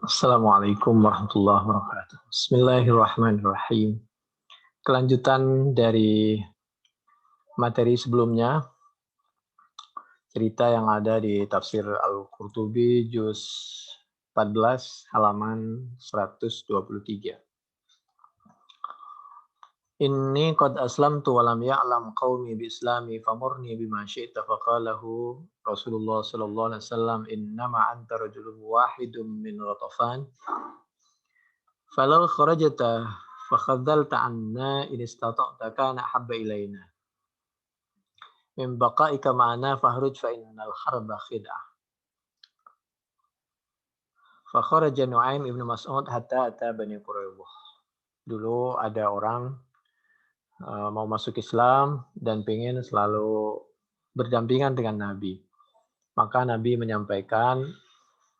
Assalamualaikum warahmatullahi wabarakatuh. Bismillahirrahmanirrahim. Kelanjutan dari materi sebelumnya, cerita yang ada di tafsir Al-Qurtubi juz 14 halaman 123. Inni qad aslamtu wa lam ya'lam qaumi bi islami famurni bima syi'ta faqalahu Rasulullah sallallahu alaihi wasallam innama anta rajulun wahidun min ghatafan falau kharajta fakhadzalta anna in istata'ta kana habba ilaina min baqa'ika ma'ana fahruj fa innal harba khid'ah. Fa kharaja Nu'aim ibnu Mas'ud hatta ata Bani Quraidah. Dulu ada orang mau masuk Islam dan ingin selalu berdampingan dengan Nabi. Maka Nabi menyampaikan,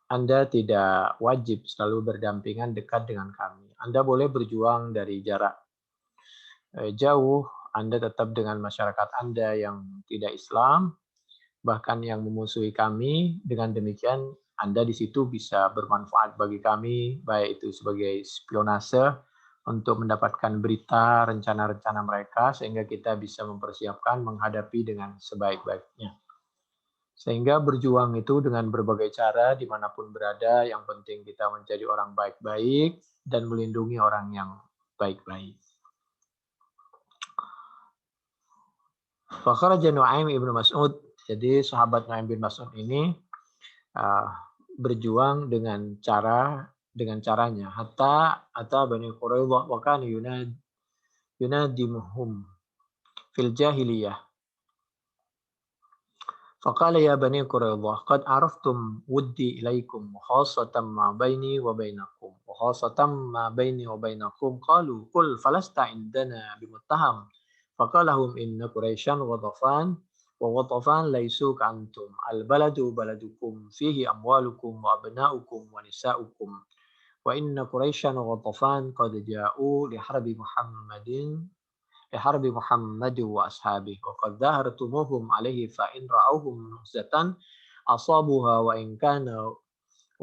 Anda tidak wajib selalu berdampingan dekat dengan kami. Anda boleh berjuang dari jarak jauh, Anda tetap dengan masyarakat Anda yang tidak Islam, bahkan yang memusuhi kami. Dengan demikian, Anda di situ bisa bermanfaat bagi kami, baik itu sebagai spionase untuk mendapatkan berita, rencana-rencana mereka, sehingga kita bisa mempersiapkan menghadapi dengan sebaik-baiknya. Sehingga berjuang itu dengan berbagai cara, dimanapun berada, yang penting kita menjadi orang baik-baik dan melindungi orang yang baik-baik. Fakharaja Nu'aim ibnu Mas'ud. Jadi sahabat Nu'aim bin Mas'ud ini berjuang dengan caranya. Hatta Bani Quraidah wa kana yunadimuhum fil jahiliyah. Faqala ya Bani Quraidah qad araftum wuddi ilaikum wa khassatan ma baini wa bainakum wa khassatan ma baini wa bainakum qalu qul falasta indana bimuttaham. Faqalahum inna Quraisyan Ghatafan wa Ghatafan laisu ka'antum al-baladu baladukum fihi amwalukum wa abna'ukum wa nisa'ukum wa inna Quraisyan Ghatafan qad ja'u li harbi Muhammad wa ashabihi wa qad dhahartumuhum alaihi fa in ra'awhum nuhzatan asabuha wa in kana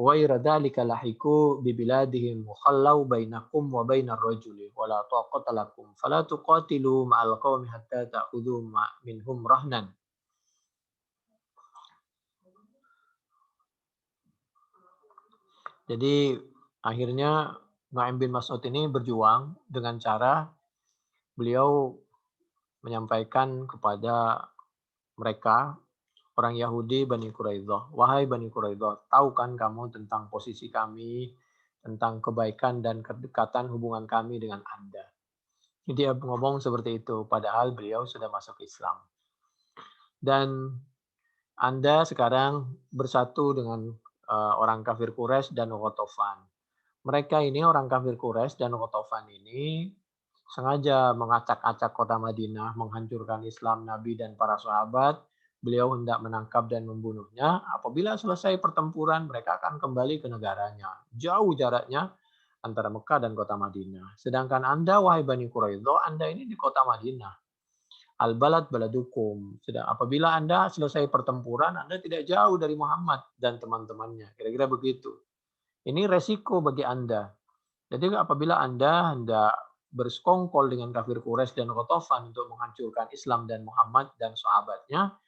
غير ذلك لحقوا ببلادهم وخلوا بينكم وبين الرجل ولا طاقة لكم فلا تقاتلوا مع القوم حتى تأخذوا منهم رهنا. Jadi akhirnya Nu'aim bin Mas'ud ini berjuang dengan cara beliau menyampaikan kepada mereka, orang Yahudi Bani Quraidah, wahai Bani Quraidah, tahu kan kamu tentang posisi kami, tentang kebaikan dan kedekatan hubungan kami dengan Anda. Jadi dia ngomong seperti itu, padahal beliau sudah masuk Islam. Dan Anda sekarang bersatu dengan orang kafir Quraisy dan Ghatafan. Mereka ini, orang kafir Quraisy dan Ghatafan ini, sengaja mengacak-acak kota Madinah, menghancurkan Islam, Nabi, dan para sahabat. Beliau hendak menangkap dan membunuhnya. Apabila selesai pertempuran, mereka akan kembali ke negaranya. Jauh jaraknya antara Mekah dan kota Madinah. Sedangkan Anda, wahai Bani Quraidah, Anda ini di kota Madinah. Al-balad baladukum. Apabila Anda selesai pertempuran, Anda tidak jauh dari Muhammad dan teman-temannya. Kira-kira begitu. Ini resiko bagi Anda. Jadi apabila Anda hendak bersekongkol dengan kafir Quraisy dan Ghatafan untuk menghancurkan Islam dan Muhammad dan sahabatnya,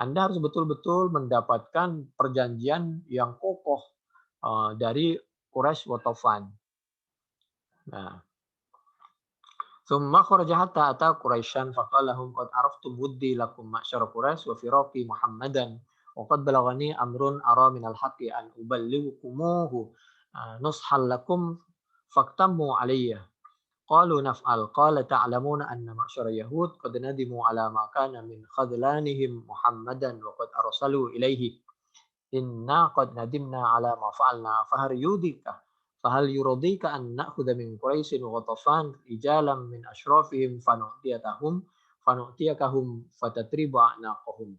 Anda harus betul-betul mendapatkan perjanjian yang kokoh dari Quraisy Ghatafan. Nah, Tsumma kharaja hatta ata Quraisyan faqalahum qad araftum wuddi lakum ma'syar Quraisy wa firaqi Muhammadan wa qad balagani amrun ara minal haqqi an uballigukumuhu nushal lakum faktamu alayya. Qalu naf'al qala ta'lamuna anna ma'syar yahud qad nadimu ala ma kana min khadlanihim Muhammadan wa qad arsalu ilaihi inna qad nadimna ala ma fa'alna fahal yuradika an na'khudha min Quraisyin wa Ghatafan rijalan min ashrafihim fanu'tiyakahum fatatribu a'naqahum.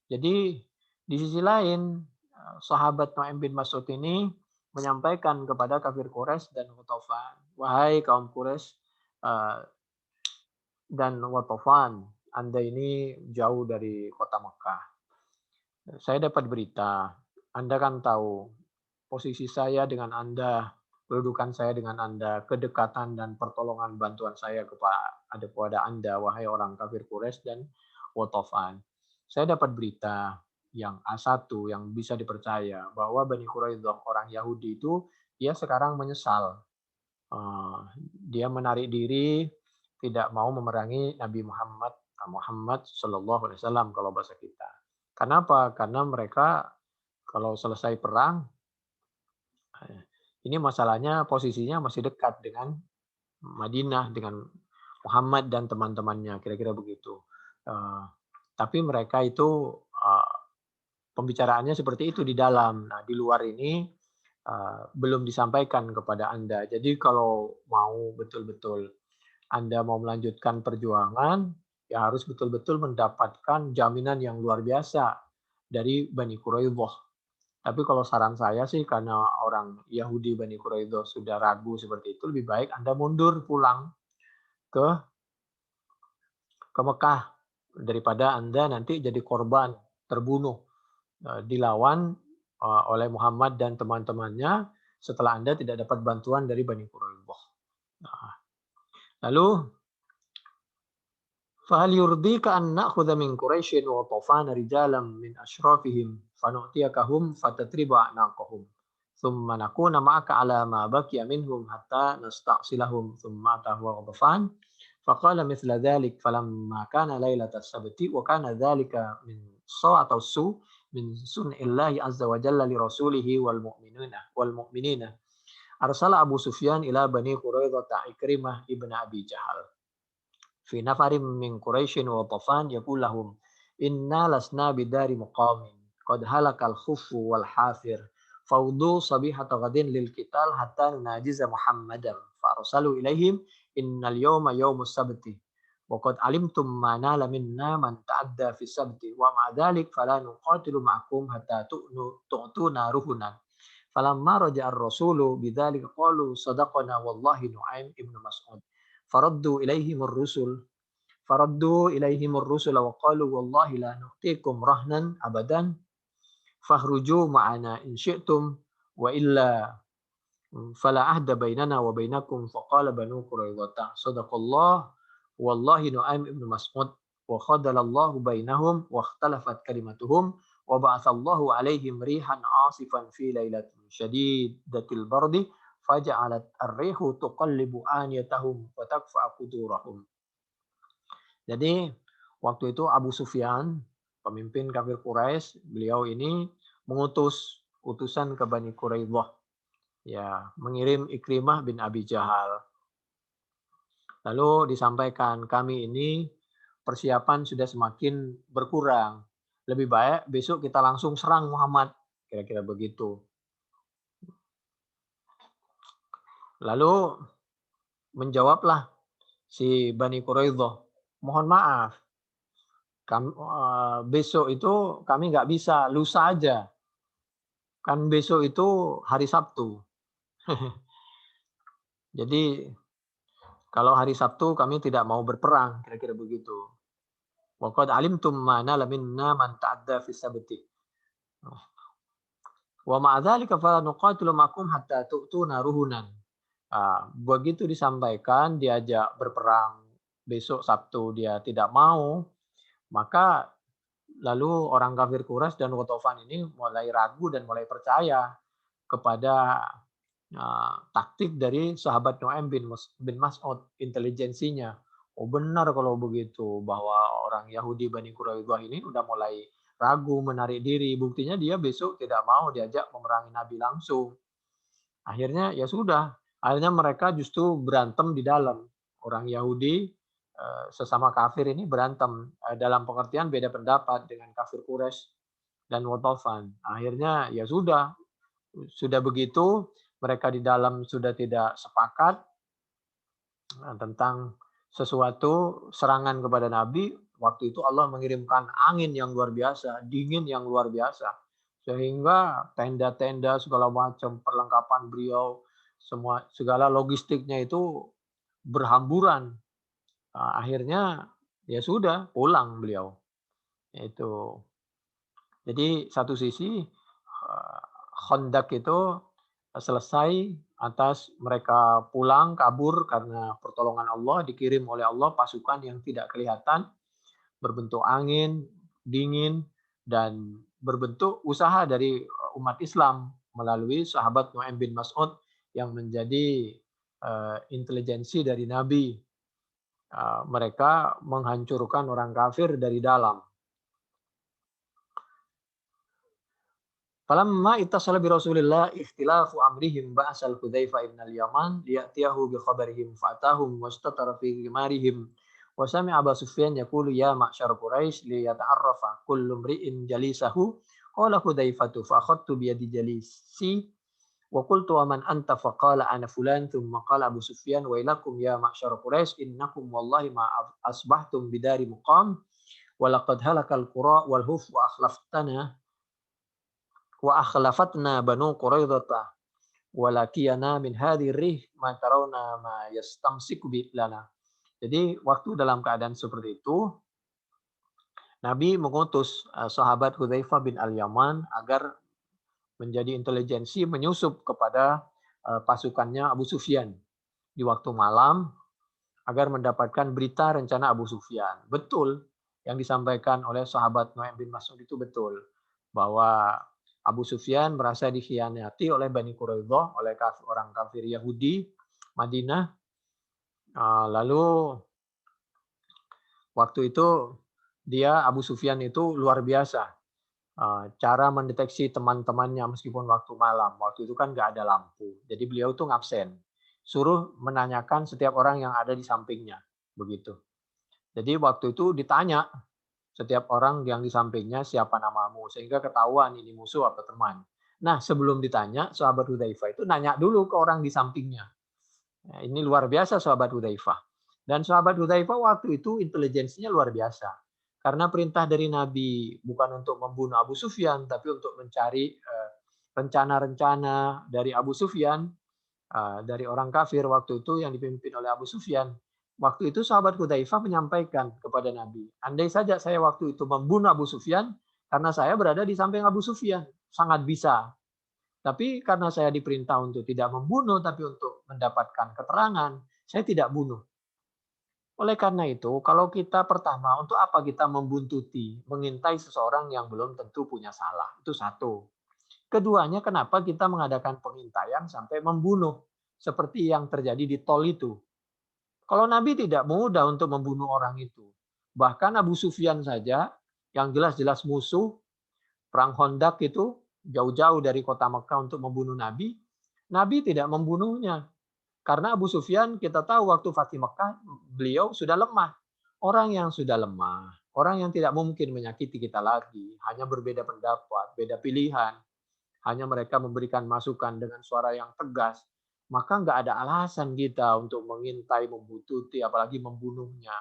Jadi di sisi lain sahabat Nu'aim bin Mas'ud ini menyampaikan kepada kafir Quraisy dan Ghatafan, wahai kaum Quraisy dan Ghatafan, Anda ini jauh dari kota Mekah. Saya dapat berita, Anda kan tahu posisi saya dengan Anda, kedudukan saya dengan Anda, kedekatan dan pertolongan bantuan saya kepada Anda, wahai orang kafir Quraisy dan Watofan. Saya dapat berita yang A1 yang bisa dipercaya bahwa Bani Quraidah orang Yahudi itu dia sekarang menyesal. Dia menarik diri, tidak mau memerangi Nabi Muhammad Shallallahu Alaihi Wasallam kalau bahasa kita. Kenapa? Karena mereka kalau selesai perang, ini masalahnya posisinya masih dekat dengan Madinah, dengan Muhammad dan teman-temannya, kira-kira begitu. Tapi mereka itu pembicaraannya seperti itu di dalam. Nah, di luar ini belum disampaikan kepada Anda. Jadi kalau mau betul-betul Anda mau melanjutkan perjuangan, ya harus betul-betul mendapatkan jaminan yang luar biasa dari Bani Quraidah. Tapi kalau saran saya sih karena orang Yahudi Bani Quraidah sudah ragu seperti itu, lebih baik Anda mundur pulang ke ke Mekah daripada Anda nanti jadi korban, terbunuh, dilawan oleh Muhammad dan teman-temannya setelah Anda tidak dapat bantuan dari Bani Quraidah. Nah, lalu فهل يرضيك أن نأخذ من قريش وطوفان رجالا من أشرافهم فنؤتيكهم فتترب أعناقهم ثم نكون معك على ما بقي منهم حتى نستأصلهم ثم أتاه غضفان فقال مثل ذلك فلما كان ليلة السبت وكان ذلك من صوت السوء من صنع الله عز وجل لرسوله والمؤمنين أرسل أبو سفيان إلى بني قريظة عكرمة ابن أبي جهل في نفر من قريش وطفان يقول لهم إنا لسنا بدار مقام قد هلك الخف والحافر فوضوا صبيحة غد للقتال حتى نناجز محمدا فأرسلوا إليهم إن اليوم يوم السبت وقد علمتم ما نال منا من تعدى في السبت ومع ذلك فلا نقاتل معكم حتى تؤتونا رهنا فلما رجع الرسول بذلك قالوا صدقنا والله نعيم ابن مسعود فردوا إليهم الرسل وقالوا والله لا نعطيكم رهنا أبدا فاخرجوا معنا إن شئتم وإلا فلا عهد بيننا وبينكم فقال بنو قريظة صدق الله والله نعيم ابن مسعود وخذل الله بينهم واختلفت كلمتهم وبعث الله عليهم ريحا عاصفا في ليلة شديدة البرد فجعلت الريح تقلب آنيتهم وتكفأ قدورهم. Jadi waktu itu Abu Sufyan, pemimpin kafir Quraisy, beliau ini mengutus utusan ke Bani Quraidah, ya, mengirim Ikrimah bin Abi Jahal. Lalu disampaikan, kami ini persiapan sudah semakin berkurang. Lebih baik besok kita langsung serang Muhammad, kira-kira begitu. Lalu menjawablah si Bani Quraidah, mohon maaf, besok itu kami nggak bisa, lusa aja. Kan besok itu hari Sabtu. Jadi kalau hari Sabtu kami tidak mau berperang, kira-kira begitu. Wa qad alimtum ma nala minna man ta'adda fi sabti. Wa ma'a dzalika fala nuqatilu ma'akum hatta tu'tuna ruhunan. Begitu disampaikan diajak berperang besok Sabtu dia tidak mau, maka lalu orang kafir Quraisy dan Ghatafan ini mulai ragu dan mulai percaya kepada taktik dari sahabat Nu'aim bin Mas'ud, intelijensinya. Oh benar kalau begitu, bahwa orang Yahudi Bani Quraidah ini udah mulai ragu, menarik diri. Buktinya dia besok tidak mau diajak memerangi Nabi langsung. Akhirnya ya sudah, akhirnya mereka justru berantem di dalam. Orang Yahudi sesama kafir ini berantem dalam pengertian beda pendapat dengan kafir Quraisy dan Ghatafan. Akhirnya ya sudah begitu mereka di dalam sudah tidak sepakat tentang sesuatu serangan kepada Nabi. Waktu itu Allah mengirimkan angin yang luar biasa, dingin yang luar biasa. Sehingga tenda-tenda segala macam perlengkapan beliau, segala logistiknya itu berhamburan. Akhirnya ya sudah pulang beliau. Itu. Jadi satu sisi Khandaq itu selesai atas mereka pulang kabur karena pertolongan Allah, dikirim oleh Allah pasukan yang tidak kelihatan berbentuk angin, dingin, dan berbentuk usaha dari umat Islam melalui sahabat Nu'aim bin Mas'ud yang menjadi intelijensi dari Nabi. Mereka menghancurkan orang kafir dari dalam. Falamma ittasala bi Rasulillah ikhtilafu amrihim ba'sal Hudzaifah ibn al-Yaman liya'tiyahu bi khabarihim fa'atahum wastatara fi ghimarihim wa sami'a Abu Sufyan yaqulu ya ma'syar Quraisy liyata'arrafa kullu imri'in jalisahu qala Hudzaifatu fa akhadtu bi yadi jalisi wa qultu wa man anta fa qala ana fulan thumma qala Abu Sufyan wa ilakum ya ma'syar Quraisy innakum wallahi ma asbahtum bidari muqam wa laqad halakal qura wal huf wa akhlafatna banu Quraidah walakiyana min hadhihi rih ma tarawna ma yastamsiku bi lana. Jadi waktu dalam keadaan seperti itu Nabi mengutus sahabat Hudzaifah bin Al-Yaman agar menjadi intelijensi menyusup kepada pasukannya Abu Sufyan di waktu malam agar mendapatkan berita rencana Abu Sufyan. Betul yang disampaikan oleh sahabat Nu'aim bin Mas'ud itu betul bahwa Abu Sufyan merasa dikhianati oleh Bani Quraidah, oleh orang kafir Yahudi Madinah. Lalu waktu itu Abu Sufyan itu luar biasa. Cara mendeteksi teman-temannya meskipun waktu malam. Waktu itu kan nggak ada lampu. Jadi beliau tuh ngabsen. Suruh menanyakan setiap orang yang ada di sampingnya. Begitu. Jadi waktu itu ditanya setiap orang yang di sampingnya siapa namamu, sehingga ketahuan ini musuh atau teman. Nah, sebelum ditanya, sahabat Hudzaifah itu nanya dulu ke orang di sampingnya. Nah, ini luar biasa sahabat Hudzaifah. Dan sahabat Hudzaifah waktu itu intelijensinya luar biasa. Karena perintah dari Nabi bukan untuk membunuh Abu Sufyan, tapi untuk mencari rencana-rencana dari Abu Sufyan, dari orang kafir waktu itu yang dipimpin oleh Abu Sufyan. Waktu itu sahabat Hudzaifah menyampaikan kepada Nabi, andai saja saya waktu itu membunuh Abu Sufyan, karena saya berada di samping Abu Sufyan, sangat bisa. Tapi karena saya diperintah untuk tidak membunuh, tapi untuk mendapatkan keterangan, saya tidak bunuh. Oleh karena itu, kalau kita pertama, untuk apa kita membuntuti, mengintai seseorang yang belum tentu punya salah? Itu satu. Keduanya, kenapa kita mengadakan pengintaian sampai membunuh? Seperti yang terjadi di tol itu. Kalau Nabi tidak mudah untuk membunuh orang itu. Bahkan Abu Sufyan saja, yang jelas-jelas musuh, perang Khandaq itu, jauh-jauh dari kota Mekah untuk membunuh Nabi, Nabi tidak membunuhnya. Karena Abu Sufyan kita tahu waktu Fatih Mekah, beliau sudah lemah. Orang yang sudah lemah, orang yang tidak mungkin menyakiti kita lagi, hanya berbeda pendapat, beda pilihan, hanya mereka memberikan masukan dengan suara yang tegas, maka nggak ada alasan kita untuk mengintai, membuntuti, apalagi membunuhnya,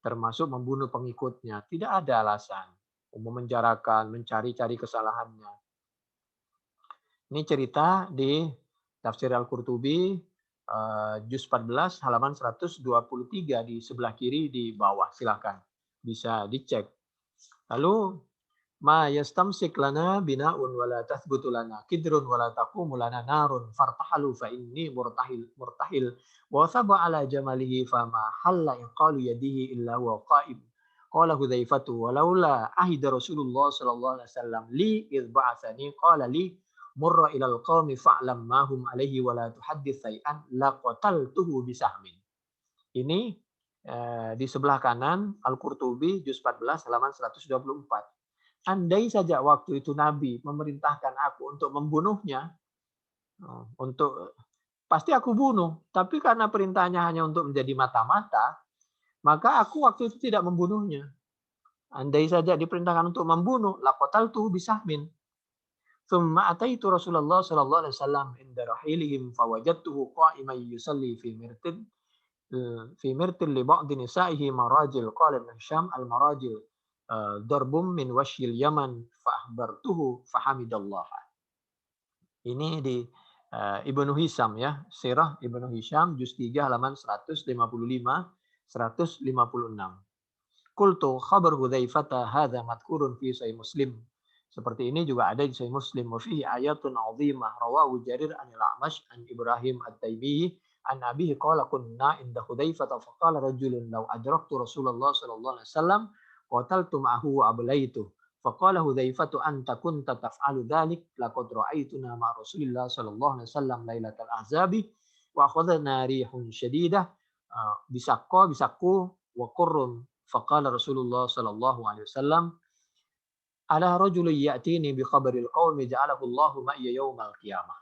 termasuk membunuh pengikutnya. Tidak ada alasan memenjarakan, mencari-cari kesalahannya. Ini cerita di Tafsir Al-Qurtubi, juz 14, halaman 123 di sebelah kiri di bawah. Silakan, bisa dicek. Lalu ma yastamsik lana bina'un wala tathbutu lana kidrun wala taqumu lana narun fartahalu fa inni murtahil wa thaba ala jamalihi fama halla yaqalu yadihi illa huwa qa'im qala Hudzaifatu walaula ahida Rasulullah sallallahu alaihi wasallam li idh ba'athani qala li murra ila alqaumi fa'lam ma hum alaihi wa la tuhaddits shay'an laqataltuhu bisahmin. Ini di sebelah kanan Al-Qurtubi juz 14 halaman 124. Andai saja waktu itu Nabi memerintahkan aku untuk membunuhnya, pasti aku bunuh. Tapi karena perintahnya hanya untuk menjadi mata-mata, maka aku waktu itu tidak membunuhnya. Andai saja diperintahkan untuk membunuh, laqataltuhu bisahmin. Tsumma ataitu Rasulullah sallallahu alaihi wasallam inda rahilihim fawajadtuhu qa'iman yusalli fi mirtil li ba'd nisa'ihi marajil qala Ibnu Hisham al-marajil darbum min wasyil Yaman fa'ahbartuhu fahamidallah. Ini di Ibnu Hisham ya, Sirah Ibnu Hisham juz 3 halaman 155 156. Qultu khabar Hudzaifah hadza madhkurun fi sahih Muslim. Seperti ini juga ada di Sahih Muslim. Wa fihi ayatun 'azimah rawahu Jarir anil A'mash an Ibrahim at-Taimi an abihi qala kunna inda Hudzaifah fa qala rajulun law adraktu Rasulullah sallallahu alaihi wasallam qataltu ma'ahu wa ablaitu. Fa qala Hudzaifah anta kunta taf'alu dzalik laqad ra'aituna ma Rasulillah sallallahu alaihi wasallam lailatal ahzabi wa akhadhna rihun syadidah bisaqqa wa qurrun. Fa qala Rasulullah sallallahu alaihi wasallam ala rajulun ya'tini bi khabaril qaumi ja'alahu Allahu ma'ya yaumal qiyamah.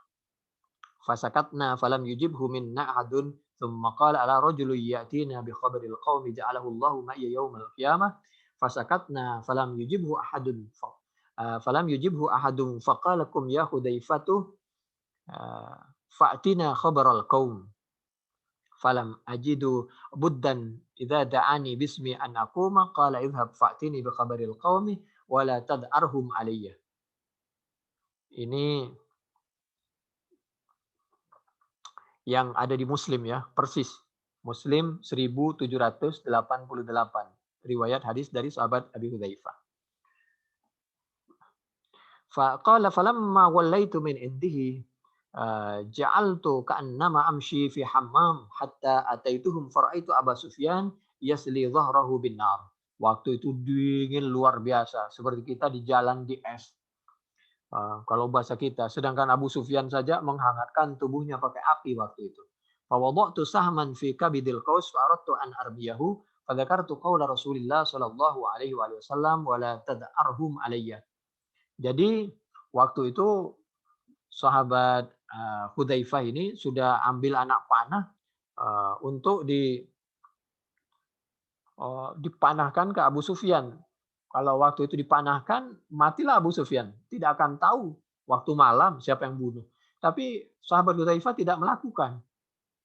Fasakatna falam yujibhu minna ahadun thumma qala ala rajulun ya'tina bi khabaril qaumi ja'alahu Allahu ma'ya yaumal qiyamah. Fasakatna falam yujibhu ahadun faqala kum ya Hudzaifatu fa'tina khabaral qaum. Falam ajidu buddan idza da'ani bismi an aquma qala idhhab fa'tini bi khabaril qaumi wala tad'arhum alayya. Ini yang ada di Muslim ya, persis. Muslim 1788. Riwayat hadis dari sahabat Abi Hudzaifah. Faqala falamma wallaitu min indihi ja'altu ka'annama amshi fi hammam hatta ataituhum faraitu Aba Sufyan yasli dhahrahu bin nar. Waktu itu dingin luar biasa, seperti kita di jalan di es. Kalau bahasa kita, sedangkan Abu Sufyan saja menghangatkan tubuhnya pakai api waktu itu. Fawadatu sahman fi kabidil qaus fa aradtu an arbiyahu fa dzakartu qaula Rasulillah sallallahu alaihi wasallam wala tad'arhum alayya. Jadi waktu itu sahabat Hudzaifah ini sudah ambil anak panah untuk dipanahkan ke Abu Sufyan. Kalau waktu itu dipanahkan, matilah Abu Sufyan. Tidak akan tahu waktu malam siapa yang bunuh. Tapi sahabat Hudzaifah tidak melakukan.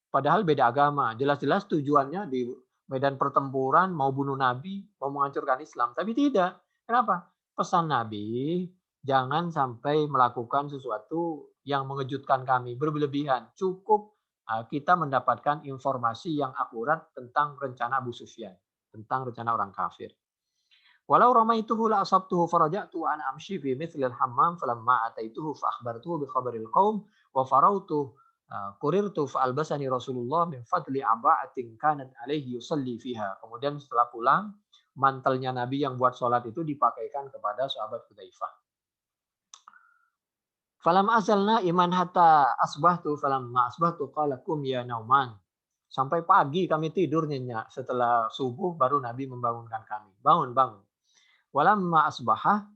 Padahal beda agama. Jelas-jelas tujuannya di medan pertempuran mau bunuh Nabi, mau menghancurkan Islam. Tapi tidak. Kenapa? Pesan Nabi, jangan sampai melakukan sesuatu yang mengejutkan kami, berlebihan. Cukup kita mendapatkan informasi yang akurat tentang rencana Abu Sufyan, tentang rencana orang kafir. Walau ramaituhu la asabtuhu faraja'tu ana amshi fi mithlil hammam falamma ataituhu fa akhbartuhu bi khabaril qaum wa farautu qurirtu fa albasani Rasulullah min fadli aba'atin kanat alaihi yusalli fiha. Kemudian setelah pulang, mantelnya Nabi yang buat sholat itu dipakaikan kepada sahabat Hudzaifah. Falam azalna iman hatta asbahtu falamma asbahtu qala kum ya Nauman. Sampai pagi kami tidur nyenyak. Setelah subuh baru Nabi membangunkan kami. Bangun, bangun. Walamma asbahah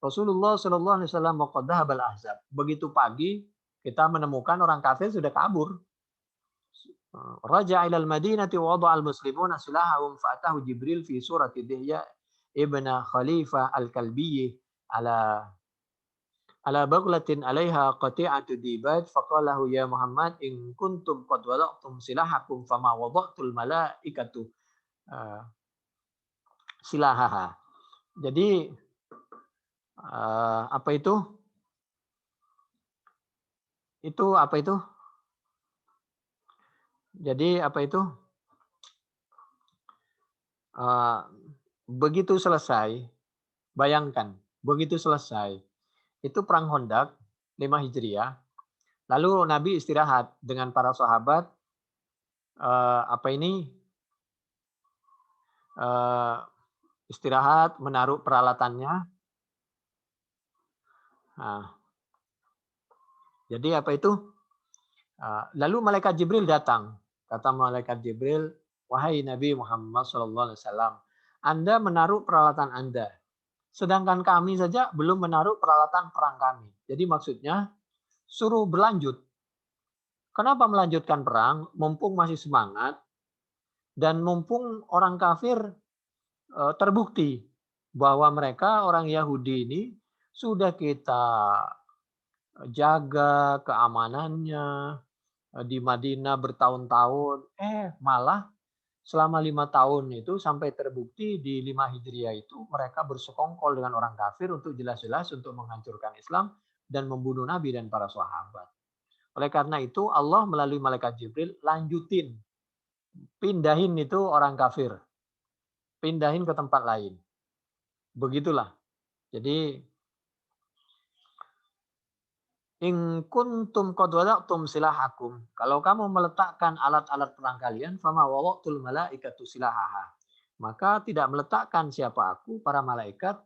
Rasulullah sallallahu alaihi wasallam wa qad dhahabal ahzab. Begitu pagi kita menemukan orang kafir sudah kabur. Raja ilal Madinati wa wada'a al-muslimuna silahahum fa'atahu Jibril fi surati Dihya ibna Khalifah al-Kalbi ala baghlatin 'alaiha qati'atu dibad faqalahu ya Muhammad in kuntum qad wada'tum silahakum fama wada'tul malaikatu silahaha. Jadi apa itu? Itu apa itu? Jadi apa itu? Begitu selesai, bayangkan, begitu selesai, itu perang Khandaq 5 Hijriah. Lalu Nabi istirahat dengan para sahabat. Istirahat, menaruh peralatannya. Jadi apa itu? Lalu malaikat Jibril datang. Kata malaikat Jibril, wahai Nabi Muhammad SAW, Anda menaruh peralatan Anda. Sedangkan kami saja belum menaruh peralatan perang kami. Jadi maksudnya, suruh berlanjut. Kenapa melanjutkan perang? Mumpung masih semangat, dan mumpung orang kafir terbukti bahwa mereka orang Yahudi ini sudah kita jaga keamanannya di Madinah bertahun-tahun, malah selama 5 tahun itu sampai terbukti di 5 Hijriah itu mereka bersekongkol dengan orang kafir untuk jelas-jelas untuk menghancurkan Islam dan membunuh Nabi dan para sahabat. Oleh karena itu Allah melalui malaikat Jibril lanjutin, pindahin itu orang kafir. Pindahin ke tempat lain. Begitulah. Jadi In kuntum qad wada'tum silahakum. Kalau kamu meletakkan alat-alat perang kalian, fama wada'tul malaikatu silahaha. Maka tidak meletakkan siapa aku, para malaikat,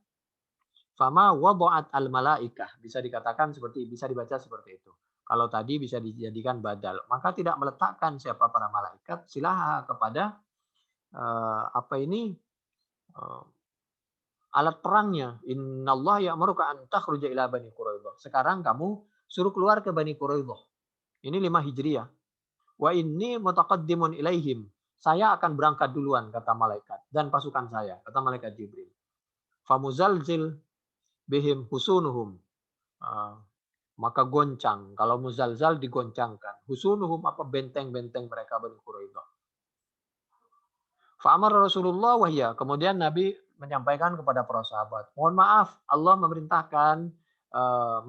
fama wada'at al malaikah. Bisa dikatakan seperti, bisa dibaca seperti itu. Kalau tadi bisa dijadikan badal. Maka tidak meletakkan siapa para malaikat silaha kepada apa ini eh, alat perangnya. Innallah ya'muruka an takhruja ila Bani Quraidah. Sekarang kamu suruh keluar ke Bani Quraidah. Ini 5 Hijriah. Wa inni mutaqaddimun ilaihim. Saya akan berangkat duluan, kata malaikat. Dan pasukan saya, kata malaikat Jibril. Famuzalzil bihim husunuhum. Maka goncang. Kalau muzalzal digoncangkan. Husunuhum apa benteng-benteng mereka Bani Quraidah. Fa'amar Rasulullah wahya. Kemudian Nabi menyampaikan kepada para sahabat. Mohon maaf, Allah memerintahkan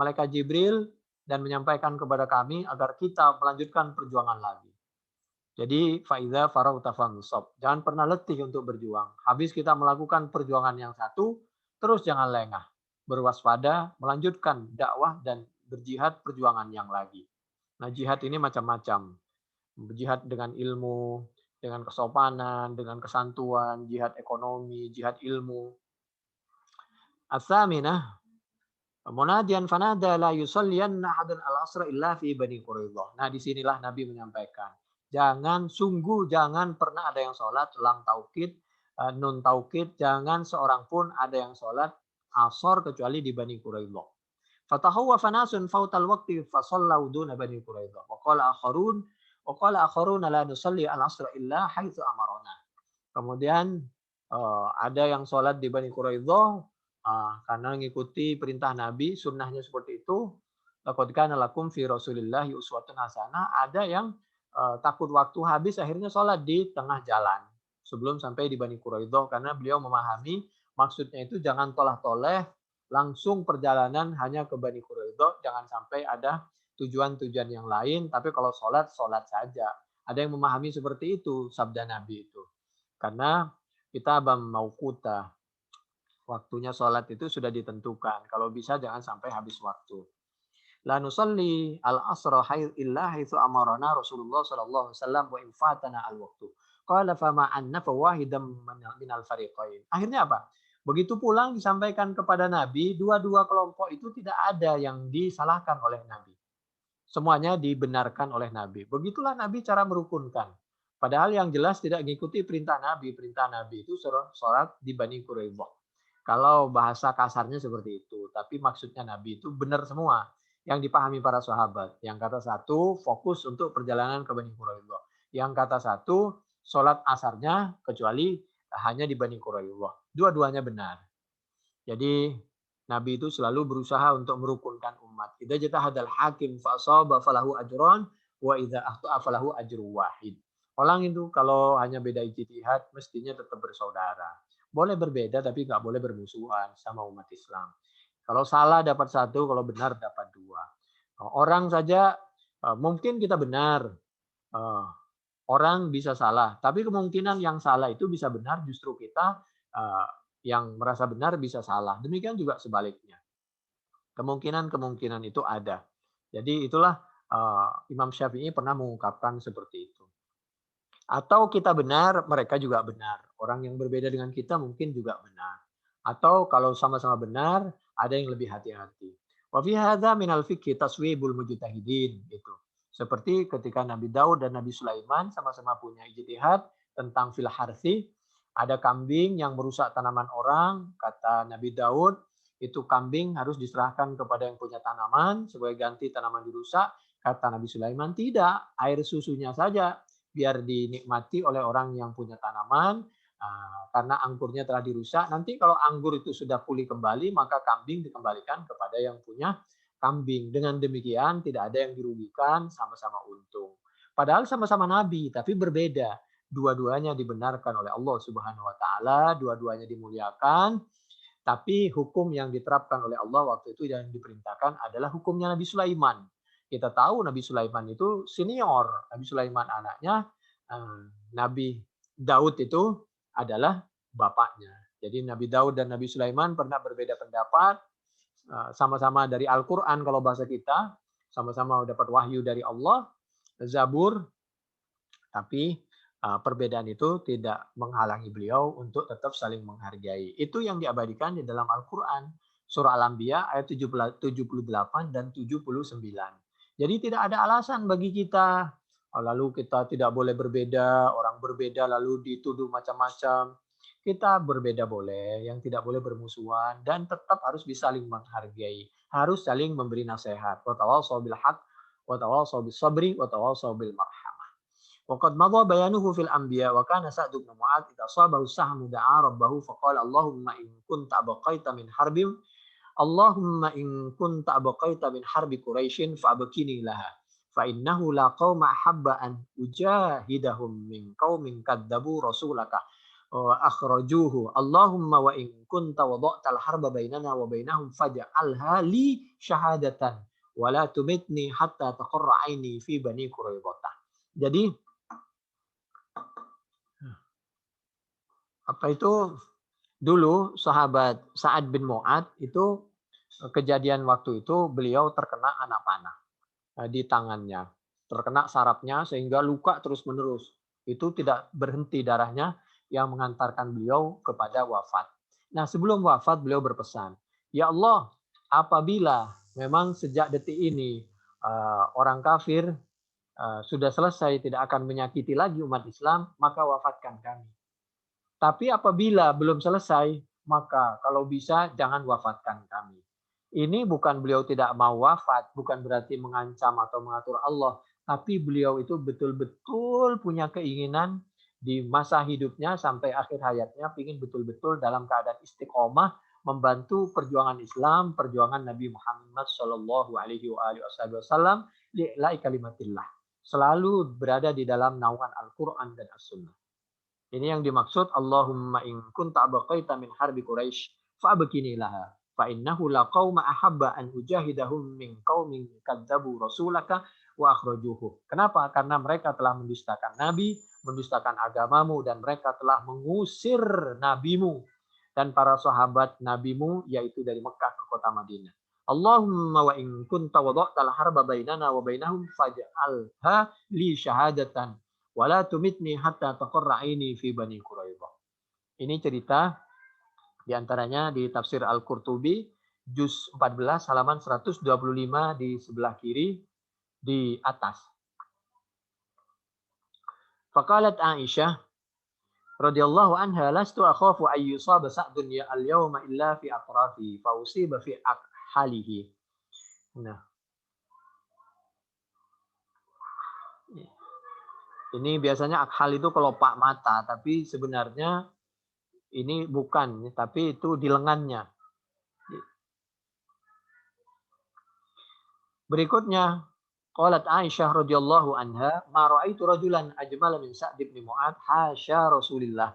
malaikat Jibril dan menyampaikan kepada kami agar kita melanjutkan perjuangan lagi. Jadi faida farauta fansab. Jangan pernah letih untuk berjuang. Habis kita melakukan perjuangan yang satu, terus jangan lengah. Berwaspada, melanjutkan dakwah dan berjihad perjuangan yang lagi. Nah, jihad ini macam-macam. Jihad dengan ilmu, dengan kesopanan, dengan kesantuan, jihad ekonomi, jihad ilmu. As-saminah munadiyan fanada la yusalliyanna ahadun al-asra illa fi Bani Quraidah. Nah, disinilah Nabi menyampaikan, sungguh jangan pernah ada yang sholat lam taukid, nun taukid, jangan seorang pun ada yang sholat asar kecuali di Bani Quraidah. Fatahawwa fanasun fautal waqti fa sallau duna Bani Quraidah. Wa qala akharuna la nusalli al-asra illa haitsu amarona. Kemudian ada yang sholat di Bani Quraidah karena mengikuti perintah Nabi, sunnahnya seperti itu. Laqad kana lakum fi Rasulillahi uswatun hasanah. Ada yang takut waktu habis akhirnya sholat di tengah jalan sebelum sampai di Bani Quraidah karena beliau memahami maksudnya itu jangan tolah-toleh langsung perjalanan hanya ke Bani Quraidah, jangan sampai ada tujuan-tujuan yang lain, tapi kalau sholat saja. Ada yang memahami seperti itu sabda Nabi itu. Karena kita mauquta, waktunya sholat itu sudah ditentukan. Kalau bisa jangan sampai habis waktu. La nusalli al-asra illa haitsu amarana Rasulullah sallallahu alaihi wasallam wa infatana al-waqtu. Qala fama anna fawahidan min al-fariqain. Akhirnya apa? Begitu pulang disampaikan kepada Nabi, dua-dua kelompok itu tidak ada yang disalahkan oleh Nabi. Semuanya dibenarkan oleh Nabi. Begitulah Nabi cara merukunkan. Padahal yang jelas tidak mengikuti perintah Nabi. Perintah Nabi itu sholat di Bani Quraidah. Kalau bahasa kasarnya seperti itu, tapi maksudnya Nabi itu benar semua yang dipahami para sahabat. Yang kata satu, fokus untuk perjalanan ke Bani Quraidah. Yang kata satu, sholat asarnya kecuali hanya di Bani Quraidah. Dua-duanya benar. Jadi Nabi itu selalu berusaha untuk merukunkan umat. Idza jatahadal hakim fa asaba falahu ajran wa idza akhta'a falahu ajru wahid. Orang itu kalau hanya beda ijtihad mestinya tetap bersaudara. Boleh berbeda tapi nggak boleh bermusuhan sama umat Islam. Kalau salah dapat satu, kalau benar dapat dua. Orang saja mungkin kita benar, orang bisa salah. Tapi kemungkinan yang salah itu bisa benar, justru kita yang merasa benar bisa salah. Demikian juga sebaliknya. Kemungkinan-kemungkinan itu ada. Jadi itulah Imam Syafi'i pernah mengungkapkan seperti itu. Atau kita benar, mereka juga benar. Orang yang berbeda dengan kita mungkin juga benar. Atau kalau sama-sama benar, ada yang lebih hati-hati. Wa fi hadza minal fiqhi taswibul mujtahidin gitu. Seperti ketika Nabi Daud dan Nabi Sulaiman sama-sama punya ijtihad tentang fil harsi, ada kambing yang merusak tanaman orang, kata Nabi Daud, itu kambing harus diserahkan kepada yang punya tanaman sebagai ganti tanaman dirusak. Kata Nabi Sulaiman, tidak, air susunya saja biar dinikmati oleh orang yang punya tanaman, karena anggurnya telah dirusak. Nanti kalau anggur itu sudah pulih kembali, maka kambing dikembalikan kepada yang punya kambing. Dengan demikian tidak ada yang dirugikan, sama-sama untung. Padahal sama-sama nabi, tapi berbeda. Dua-duanya dibenarkan oleh Allah Subhanahu wa taala, dua-duanya dimuliakan. Tapi hukum yang diterapkan oleh Allah waktu itu yang diperintahkan adalah hukumnya Nabi Sulaiman. Kita tahu Nabi Sulaiman itu senior. Nabi Sulaiman anaknya, Nabi Daud itu adalah bapaknya. Jadi Nabi Daud dan Nabi Sulaiman pernah berbeda pendapat, sama-sama dari Al-Quran kalau bahasa kita. sama-sama dapat wahyu dari Allah, Zabur, tapi perbedaan itu tidak menghalangi beliau untuk tetap saling menghargai. Itu yang diabadikan di dalam Al-Quran. Surah Al-Anbiya ayat 78 dan 79. Jadi tidak ada alasan bagi kita, lalu kita tidak boleh berbeda, orang berbeda lalu dituduh macam-macam. Kita berbeda boleh, yang tidak boleh bermusuhan, dan tetap harus bisa saling menghargai. Harus saling memberi nasihat. Wa tawassaw bil haqq, wa tawassaw bis sabri, wa tawassaw bil marhamah. وقد مضى بيانه في الأنبياء وكان سعد بن معاذ إذا أصابه السهم دعا ربه فقال اللهم إن كنت أبقيت من حرب اللهم إن كنت أبقيت من حرب قريش فأبقني لها فإنه لا قوم أحب أن أجاهدهم من قوم كذبوا رسولك وأخرجوه اللهم وإن كنت وضعت الحرب بيننا وبينهم فاجعلها لي شهادة ولا تمتني حتى تقر عيني في بني قريظة. Jadi apa itu, dulu sahabat Sa'ad bin Mu'ad itu kejadian waktu itu beliau terkena anak panah di tangannya, terkena sarafnya sehingga luka terus-menerus. Itu tidak berhenti darahnya yang mengantarkan beliau kepada wafat. Nah, sebelum wafat beliau berpesan, "Ya Allah, apabila memang sejak detik ini orang kafir sudah selesai tidak akan menyakiti lagi umat Islam, maka wafatkan kami. Tapi apabila belum selesai, maka kalau bisa jangan wafatkan kami." Ini bukan beliau tidak mau wafat, bukan berarti mengancam atau mengatur Allah, tapi beliau itu betul-betul punya keinginan di masa hidupnya sampai akhir hayatnya ingin betul-betul dalam keadaan istiqomah membantu perjuangan Islam, perjuangan Nabi Muhammad Shallallahu Alaihi Wasallam li'la'i kalimatillah. Selalu berada di dalam naungan Al-Quran dan As-Sunnah. Ini yang dimaksud Allahumma in kunta abaqaita min harbi Quraisy fa'abqini laha fa innahu la qauma ahabba an ujahidahum min qaumin kadzabu rasulaka wa akhrajuhu. Kenapa? Karena mereka telah mendustakan nabi, mendustakan agamamu, dan mereka telah mengusir nabimu dan para sahabat nabimu yaitu dari Mekah ke kota Madinah. Allahumma wa in kunta wada'tal harba bainana wa bainahum faj'alha li syahadatan wala tumitni hatta taqarra aini fi bani Quraidah. Ini cerita diantaranya di tafsir Al-Qurtubi juz 14 halaman 125 di sebelah kiri di atas. Faqalat Aisyah radhiyallahu anha lastu akhafu ay yusaba sa'dun ya al-yawma illa fi atrafi fa usiba fi akhalihi. Nah, ini biasanya akhal itu kelopak mata, tapi sebenarnya ini bukan, tapi itu di lengannya. Berikutnya, qalat Aisyah radhiyallahu anha, "Ma ra'aitu rajulan ajmala min Sa'd bin Mu'adz hasya Rasulillah."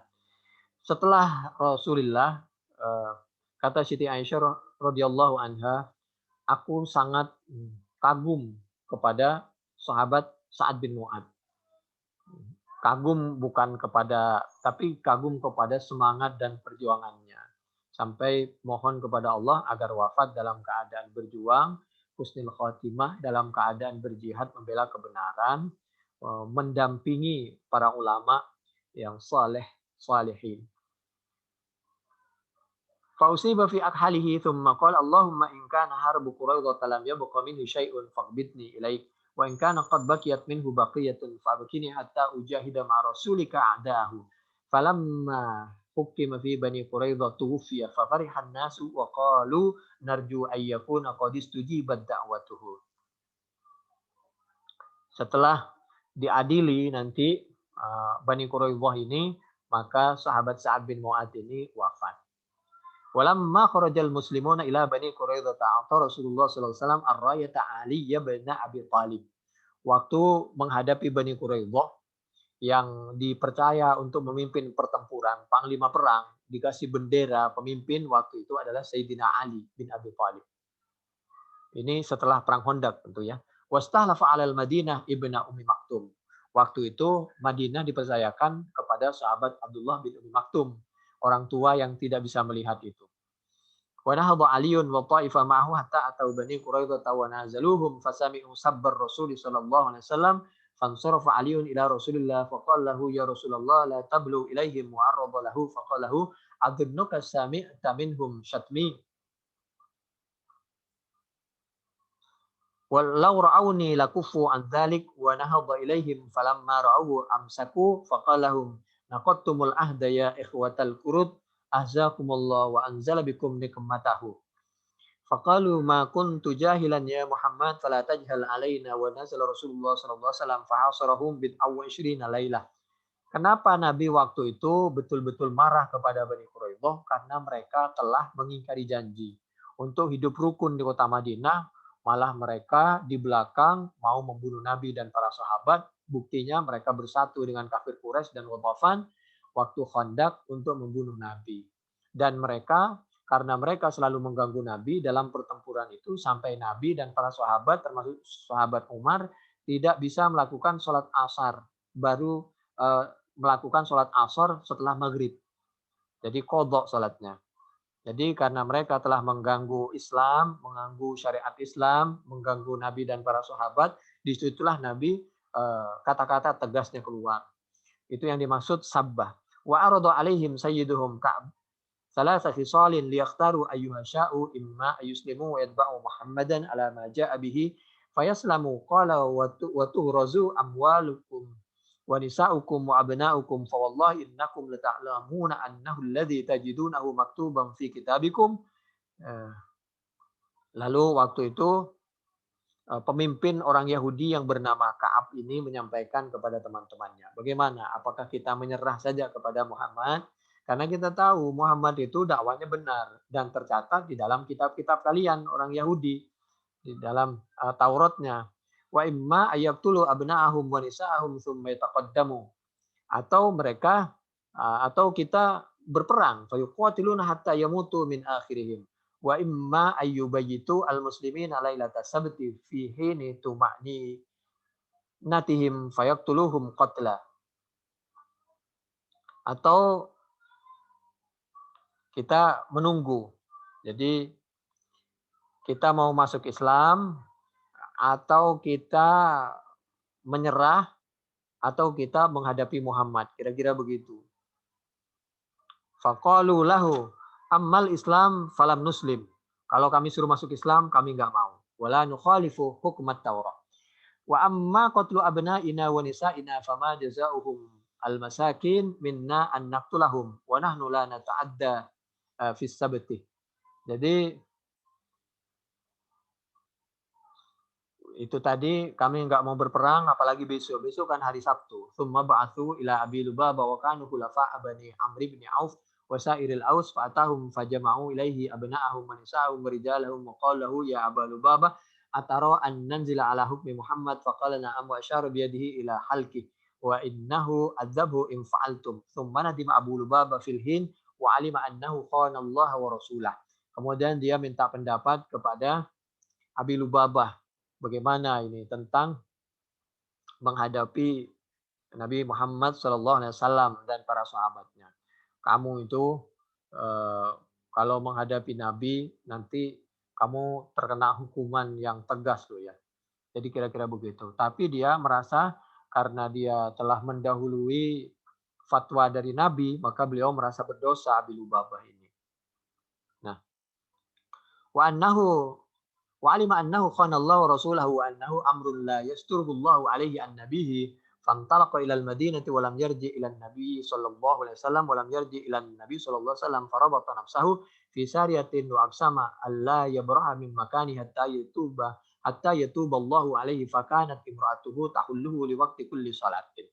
Setelah Rasulullah, kata Siti Aisyah radhiyallahu anha, aku sangat kagum kepada sahabat Sa'ad bin Mu'adz. Kagum bukan kepada, tapi kagum kepada semangat dan perjuangannya. Sampai mohon kepada Allah agar wafat dalam keadaan berjuang, husnul khotimah dalam keadaan berjihad membela kebenaran, mendampingi para ulama yang saleh salihin. Fausiba fi akhalihi thumma qala Allahumma in kana harbu Quraidah lam yabqa minhu syai'un faqbidni ilaik wa in kana qad baqiyat minhu baqiyatun fabqini hatta ujahida ma rasulika a'dahu falamma hukima fi bani Quraidah tuwfiya fa farihan nasu wa qalu narju ay yakuna qad istujibat da'watuhu. Setelah diadili nanti Bani Quraidah ini, maka sahabat Sa'ad bin Mu'adz ini wafat. Walamma kharajal muslimuna ila Bani Quraidah ta'ata Rasulullah sallallahu alaihi wasallam ar-rayata Ali bin Abi Thalib. Waktu menghadapi Bani Quraidah yang dipercaya untuk memimpin pertempuran, panglima perang, dikasih bendera pemimpin waktu itu adalah Sayyidina Ali bin Abi Thalib. Ini setelah perang Khandaq tentu ya. Wastahlafa 'alal Madinah ibna Ummi Maktum. Waktu itu Madinah dipercayakan kepada sahabat Abdullah bin Ummi Maktum, orang tua yang tidak bisa melihat itu. Wa nahadha Aliyun wa ta'ifa ma'ahu hatta atau Bani Quraidah wa nazaluhum fasami'u sabbar Rasul sallallahu alaihi wasallam fansarafa Aliyun ila Rasulillah faqala lahu ya Rasulullah la tablu ilaihim wa arada lahu faqala lahu adunnuka sami'ta minhum syatmi walau ra'awni lakufu an dzalik wa nahadha ilaihim falamma ra'awhu amsaku faqala lahum naqattumul ahda ya ikhwatal qurud ahzakumullah wa anzala bikum nikmatahu faqalu ma kuntu jahilan ya Muhammad fala tajhal alaina wa nazala Rasulullah sallallahu alaihi wasallam fahasarahum bid'aw 20 lailah. Kenapa Nabi waktu itu betul-betul marah kepada Bani Quraidah? Karena mereka telah mengingkari janji untuk hidup rukun di kota Madinah, malah mereka di belakang mau membunuh Nabi dan para sahabat. Buktinya mereka bersatu dengan kafir Quraisy dan Ghatafan waktu Khandaq untuk membunuh Nabi. Dan mereka, karena mereka selalu mengganggu Nabi dalam pertempuran itu, sampai Nabi dan para sahabat, termasuk sahabat Umar, tidak bisa melakukan sholat asar. Baru melakukan sholat asar setelah maghrib. Jadi qadha sholatnya. Jadi karena mereka telah mengganggu Islam, mengganggu syariat Islam, mengganggu Nabi dan para sahabat, disitulah Nabi kata-kata tegasnya keluar. Itu yang dimaksud sabbah. Wa arada alaihim sayyiduhum Ka'b salasa khisalin liyakhtaru ayyuha sya'u imma ayuslimu wa yatba'u Muhammadan ala ma ja'a bihi fayaslamu qala wa tuhrazu amwalukum wa nisa'ukum wa abna'ukum fa wallahi innakum lata'lamuna annahu alladhi tajidunahu maktuban fi kitabikum. Lalu waktu itu pemimpin orang Yahudi yang bernama Ka'ab ini menyampaikan kepada teman-temannya, bagaimana? Apakah kita menyerah saja kepada Muhammad? Karena kita tahu Muhammad itu dakwanya benar dan tercatat di dalam kitab-kitab kalian orang Yahudi, di dalam Tauratnya. Wa imma ayyaqtulu abna'ahum wa nisa'ahum tsumma yataqaddamu. Atau mereka atau kita berperang, fayuqatiluna hatta yamutu min akhirihim. Wa imma ayyubayyitu al-muslimina lailata sabti fi hini tuma'ni natihim fayaqtuluhum qatla. Atau kita menunggu. Jadi kita mau masuk Islam atau kita menyerah atau kita menghadapi Muhammad. Kira-kira begitu. Faqalu lahu ammal Islam falam nuslim. Kalau kami suruh masuk Islam, kami enggak mau. Wala nukhalifu hukmat Taurat. Wa amma qatlu abna'ina wa nisa'ina fama jazaohum al-masakin minna an naqtulahum wa nahnu la nata'adda fi sabti. Jadi itu tadi kami enggak mau berperang apalagi besok. Besok kan hari Sabtu. Tsumma ba'atsu ila Abi Lubabah wa kanu khulafa Bani Amr bin Auf wa sa'iril Aus fa'atahum fajama'u ilaihi abna'ahum wa nisa'ahum wa rijalahum wa qala lahu ya Aba Lubabah atara an nanzila ala hukmi Muhammad faqala na'am wa asyara bi yadihi ila halqi wa innahu adzabhu in fa'altum. Tsumma nadima Abu Lubabah fil hin wa alima annahu khana Allah wa rasulah. Kemudian dia minta pendapat kepada Abi Lubabah bagaimana ini tentang menghadapi Nabi Muhammad SAW dan para sahabatnya. Kamu itu kalau menghadapi Nabi nanti kamu terkena hukuman yang tegas loh ya. Jadi kira-kira begitu. Tapi dia merasa karena dia telah mendahului fatwa dari Nabi, maka beliau merasa berdosa Abi Lubabah ini. Nah, wa annahu wa alima annahu khana Allah wa rasulahu wa annahu amrun la yasturuhu Allah alaihi an nabihi fantalaqa ila al-Madinati wa lam yarji ila an-nabi sallallahu alaihi wasallam wa lam yarji ila an-nabi sallallahu alaihi wasallam farabata nafsahu fi sariyatin wa aqsama alla yabraha min makani hatta yatuba Allahu alaihi fakanat imra'atuhu tahulluhu li waqti kulli salatin.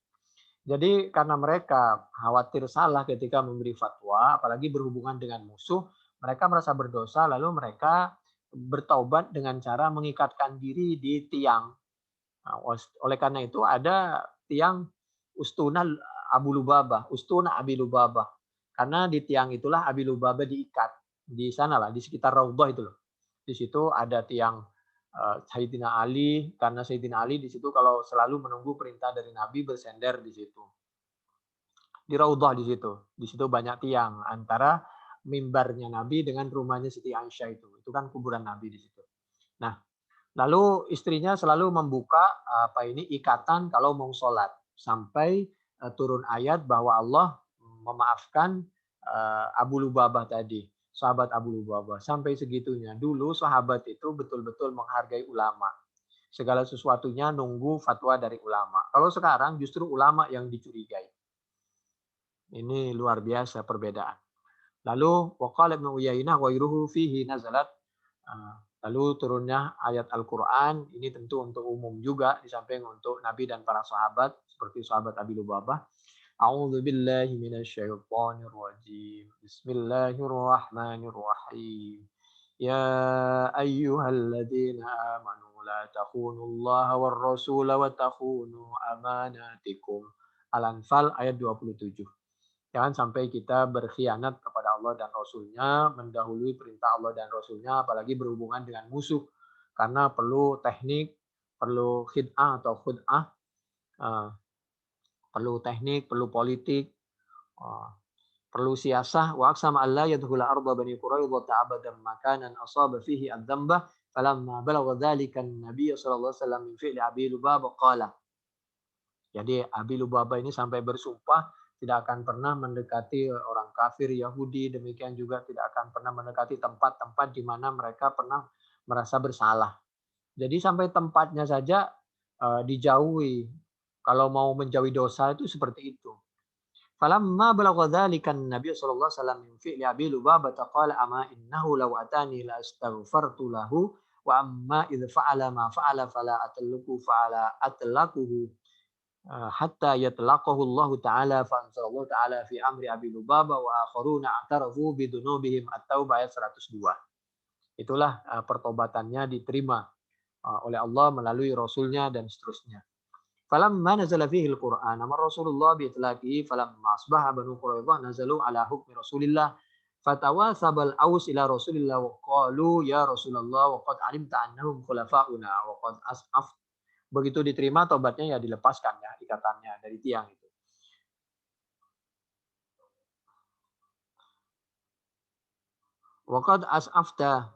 Jadi karena mereka khawatir salah ketika memberi fatwa, apalagi berhubungan dengan musuh, mereka merasa berdosa, lalu mereka bertaubat dengan cara mengikatkan diri di tiang. Nah, oleh karena itu ada tiang Ustuna Abu Lubabah, Ustuna Abi Lubabah. Karena di tiang itulah Abi Lubabah diikat. Di sana lah, di sekitar Raudhah itu loh. Di situ ada tiang Sayyidina Ali, karena Sayyidina Ali di situ kalau selalu menunggu perintah dari Nabi bersender di situ. Di Raudhah di situ. Di situ banyak tiang antara mimbarnya Nabi dengan rumahnya Siti Aisyah itu. Itu kan kuburan Nabi di situ. Nah, lalu istrinya selalu membuka ikatan kalau mau sholat sampai turun ayat bahwa Allah memaafkan Abu Lubabah tadi, sahabat Abu Lubabah. Sampai segitunya. Dulu sahabat itu betul-betul menghargai ulama. Segala sesuatunya nunggu fatwa dari ulama. Kalau sekarang justru ulama yang dicurigai. Ini luar biasa perbedaan. Lalu waqala Ibnu Uyainah wa iruhu fihi nazalat. Lalu turunnya ayat Al-Qur'an ini tentu untuk umum juga di samping untuk Nabi dan para sahabat seperti sahabat Abi Lubabah. A'udzu billahi minasyaitonir rajim. Bismillahirrahmanirrahim. Ya ayyuhalladzina amanu la takhunullaha war rasula wa takhunu amanatikum. Al-Anfal ayat 27. Jangan sampai kita berkhianat kepada Allah dan Rasul-Nya, mendahului perintah Allah dan Rasul-Nya, apalagi berhubungan dengan musuh. Karena perlu teknik, perlu khid'ah atau khud'ah, perlu teknik, perlu politik, perlu siasah. Wa aqsama alla yadkhula arda bani Quraidah ta'abadan makanan asaba fihi ad-dhanbah falamma balagha dzalika an-nabiy sallallahu alaihi wasallam min fi'li Abi Lubabah qala. Jadi Abi Lubabah ini sampai bersumpah tidak akan pernah mendekati orang kafir Yahudi, demikian juga tidak akan pernah mendekati tempat-tempat di mana mereka pernah merasa bersalah. Jadi sampai tempatnya saja dijauhi. Kalau mau menjauhi dosa itu seperti itu. Falamma balagha dzalika an-nabiy sallallahu alaihi wasallam min fi'li Abi Lubabah qala ama innahu law atani la astaghfartu lahu wa amma idh fa'ala ma fa'ala fala atluku fa'ala atlaquhu hatta yatlaqahu Allah Ta'ala fa anzalallahu Ta'ala fi amri Abi Lubabah wa akharuna a'tarafu bidunubihim at-taubah ayat 102. Itulah pertobatannya diterima oleh Allah melalui Rasulnya dan seterusnya. Falamma nazala fihi al-Qur'an amar Rasulullah bi itlaqihi falamma asbaha banu Quraidah nazalu ala hukmi Rasulillah fatawasabal aus ila Rasulillah wa qalu ya Rasulullah wa qad alimta annahum khulafa'una wa qad as'af. Begitu diterima tobatnya ya dilepaskan ya ikatannya dari tiang itu. Waqad as'afta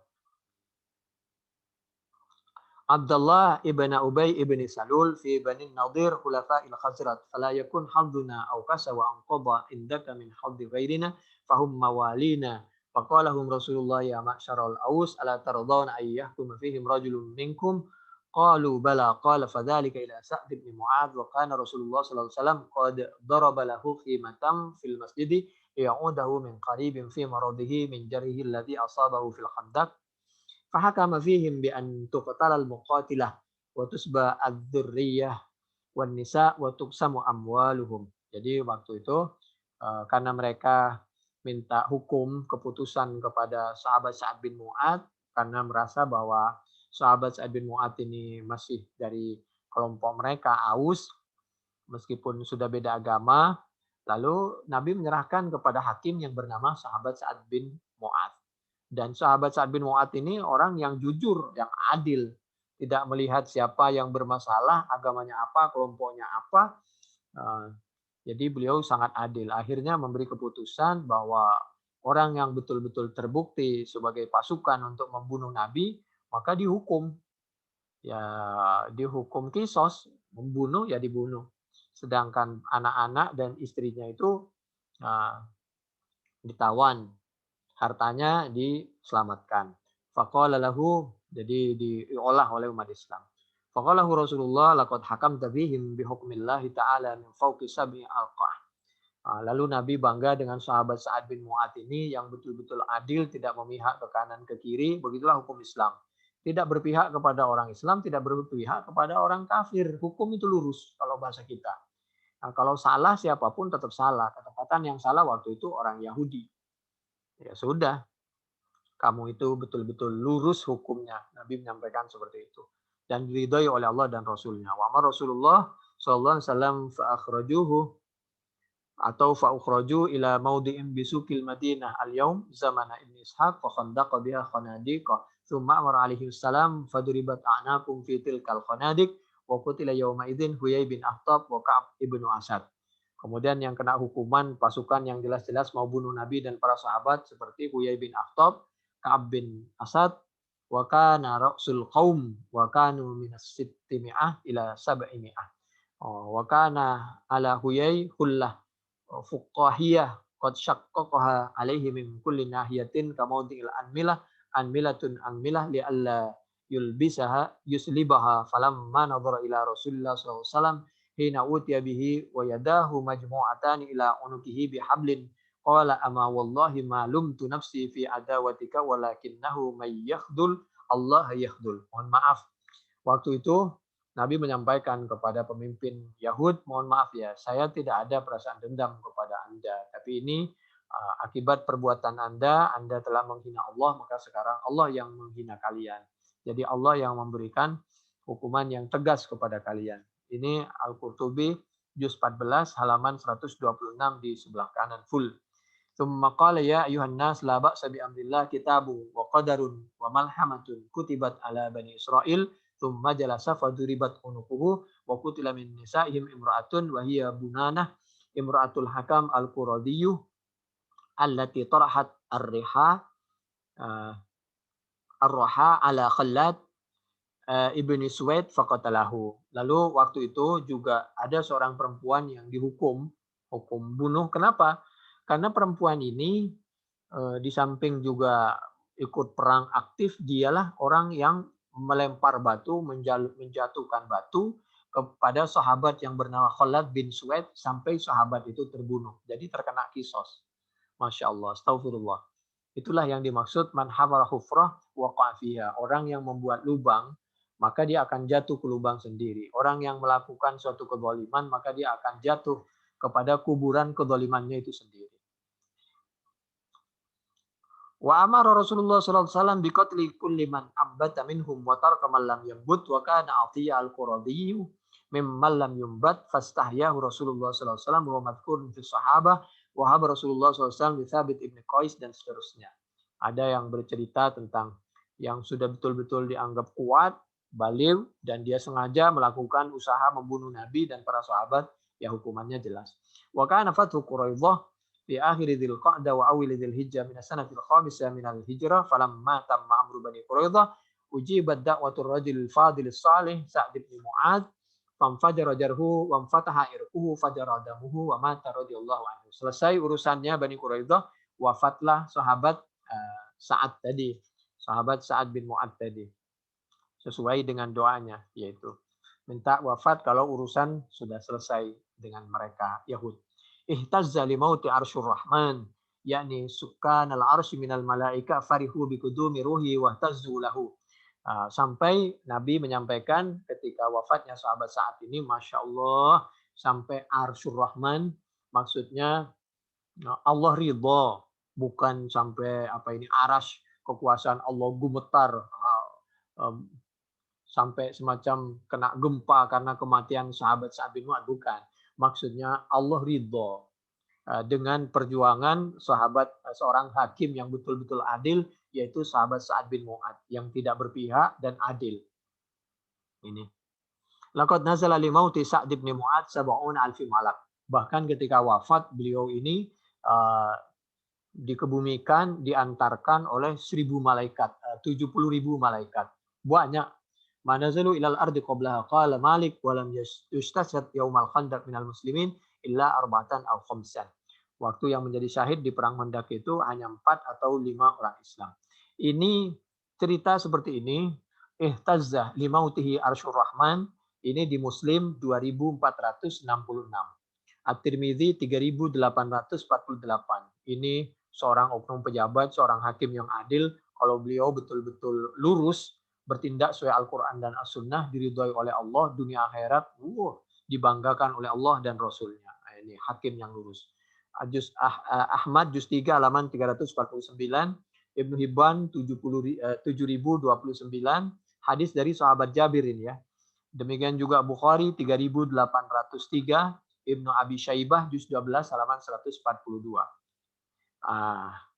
Abdullah ibn Ubay ibn Salul fi Bani Nadir khulafa'il Khazraj fala yakun hadduna aw kasa wa anqadha indaka min haddi ghairina fahum mawalina faqalahum Rasulullah ya ma'syaral aus ala tardawna ayyahkum fihim rajulun minkum qalu bala qala fadzalika ila Sa'd bin Mu'adz wa kana Rasulullah sallallahu alaihi wasallam qad daraba lahu khimatan fil masjid ya'udahu min qaribin fi maradihi min jarihi alladhi asabahu fil khandaq fahakama fihim bi an tuqtal al muqatilah wa tusba ad-dzurriyyah wan nisa wa tuqsamu amwaluhum. Jadi waktu itu karena mereka minta hukum keputusan kepada sahabat Sa'ad bin Mu'adz karena merasa bahwa sahabat Sa'ad bin Mu'adz ini masih dari kelompok mereka Aus meskipun sudah beda agama, lalu Nabi menyerahkan kepada hakim yang bernama sahabat Sa'ad bin Mu'adz. Dan sahabat Sa'ad bin Mu'adz ini orang yang jujur, yang adil, tidak melihat siapa yang bermasalah, agamanya apa, kelompoknya apa. Jadi beliau sangat adil. Akhirnya memberi keputusan bahwa orang yang betul-betul terbukti sebagai pasukan untuk membunuh Nabi, maka dihukum. Ya dihukum kisos, membunuh ya dibunuh. Sedangkan anak-anak dan istrinya itu ditawan, hartanya diselamatkan. Faqala lahu, jadi diolah oleh umat Islam. Faqala lahu Rasulullah laqad hakamta bihim bihukmillahi ta'ala min fawqi sab'i alqah. Lalu Nabi bangga dengan sahabat Sa'ad bin Mu'adz ini yang betul-betul adil, tidak memihak ke kanan ke kiri. Begitulah hukum Islam. Tidak berpihak kepada orang Islam, tidak berpihak kepada orang kafir. Hukum itu lurus kalau bahasa kita. Nah, kalau salah siapapun tetap salah. Ketepatan yang salah waktu itu orang Yahudi. Ya sudah, kamu itu betul-betul lurus hukumnya. Nabi menyampaikan seperti itu. Dan diridhoi oleh Allah dan Rasulnya. Wa amar Rasulullah sallallahu alaihi wasallam fa'akhrajuhu atau fa'ukhraju ila maudi'in bisukil Madinah al-yaum zamana Ibn Ishaq fa khandaqa biha khanadiqa thumma amara alaihi salam faduribat a'naqum fi tilkal khanadik wa qutila yawma idzin Huyai bin Akhtab wa Ka'ab ibnu Asad. Kemudian yang kena hukuman pasukan yang jelas-jelas mau bunuh Nabi dan para sahabat seperti Huyai bin Akhtab, Ka'ab bin Asad, wa kana ra'sul qaum wa kanu minas sittimi'ah ila sab'imi'ah. Wa kana ala Huyai hullah fuqahiyah qad syaqqaqaha alaihi min kulli nahiyatin kamaudil anmilatun anmilah li alla yulbisaha yuslibaha falamma nadhara ila Rasulillah sallallahu alaihi wasallam hina utiya bihi wa yadahu majmu'atan ila unukihi bihablin qala ama wallahi ma lumtu nafsi fi adawatika walakinnahu may yakhdul Allah yakhdul. Mohon maaf, waktu itu Nabi menyampaikan kepada pemimpin Yahud, mohon maaf ya, saya tidak ada perasaan dendam kepada Anda, tapi ini akibat perbuatan Anda telah menghina Allah, maka sekarang Allah yang menghina kalian. Jadi Allah yang memberikan hukuman yang tegas kepada kalian. Ini Al-Qurtubi juz 14 halaman 126 di sebelah kanan full. Tsumma qala ya ayuhan nas la ba'sa bi amrillah kitabu wa qadarun wa malhamatun kutibat ala bani Israil tsumma jalasa faduribat unuquhu wa qutila min nisa'ihim imra'atun wa hiya bunanah imra'atul hakam al-quradiyyu allati tarahat ar-riha ar-raha ala Khallad ibni Suwaid faqatalahu. Lalu waktu itu juga ada seorang perempuan yang dihukum hukum bunuh. Kenapa? Karena perempuan ini di samping juga ikut perang aktif, dialah orang yang melempar batu, menjatuhkan batu kepada sahabat yang bernama Khalad bin Suwaid sampai sahabat itu terbunuh. Jadi terkena kisos. Masya Allah, astagfirullah. Itulah yang dimaksud man hafara hufrah waqa'a fiha. Orang yang membuat lubang, maka dia akan jatuh ke lubang sendiri. Orang yang melakukan suatu kezaliman, maka dia akan jatuh kepada kuburan kezalimannya itu sendiri. Wa amara Rasulullah sallallahu alaihi wasallam bi qatli kulli man ambata minhum wa taraka man lam yambut wa kana Atiyya al-Quradhi mimman lam yumbat fastahyahu Rasulullah sallallahu alaihi wasallam wa madhkurun fi sahabah wa hab Rasulullah sallallahu alaihi wasallam bi Thabit ibn Qais dan seterusnya. Ada yang bercerita tentang yang sudah betul-betul dianggap kuat, baligh, dan dia sengaja melakukan usaha membunuh Nabi dan para sahabat, ya hukumannya jelas. Wa kana fathu Quraidah fi akhir dzil qa'dah wa awil dzil hijjah min as-sanati al-khamisah min al-hijrah falamma tamma amru bani Quraidah ujibat da'watur rajul fadil salih Sa'd bin Mu'adz famfajara jarhu wa fataha irquhu fajara damuhu wa mata radhiyallahu anhu. Selesai urusannya Bani Quraidah, wafatlah sahabat Sa'ad tadi, sahabat Sa'ad bin Mu'adz tadi. Sesuai dengan doanya, yaitu minta wafat kalau urusan sudah selesai dengan mereka Yahud. Ihtazza li mauti arsyur rahman, yakni sukan al-arsy minal malaika farihu bi qudumi ruhi wa tazzu lahu. Sampai Nabi menyampaikan ketika wafatnya sahabat Sa'ad ini, Masya Allah, sampai arsyur rahman, maksudnya Allah ridha, bukan sampai apa ini arasy kekuasaan Allah gemetar sampai semacam kena gempa karena kematian sahabat Sa'ad bin Mu'adz, bukan. Maksudnya Allah ridha dengan perjuangan sahabat seorang hakim yang betul-betul adil, yaitu sahabat Sa'ad bin Mu'adz yang tidak berpihak dan adil. Ini. Laqad nazala li mauti Sa'd bin Mu'adz 70 alfi malak. Bahkan ketika wafat beliau ini dikebumikan, diantarkan oleh 1000 malaikat, 70.000 malaikat. Banyak. Manazalu ilal ardi qablaha qala Malik wa lam yustashhad yaumal khandaq minal muslimin illa arba'atan aw khamsan. Waktu yang menjadi syahid di perang Khandaq itu hanya 4 atau 5 orang Islam. Ini cerita seperti ini, ihtazzah limautihi arsyur rahman, ini di Muslim 2466. At-Tirmidzi 3848. Ini seorang oknum pejabat, seorang hakim yang adil, kalau beliau betul-betul lurus, bertindak sesuai Al-Quran dan As-Sunnah, diridhoi oleh Allah, dunia akhirat, dibanggakan oleh Allah dan Rasulnya. Ini hakim yang lurus. Ahmad juz 3 halaman 349, Ibnu Hibban 7029, hadis dari sahabat Jabir ini ya. Demikian juga Bukhari 3803, Ibnu Abi Syaibah juz 12 halaman 142.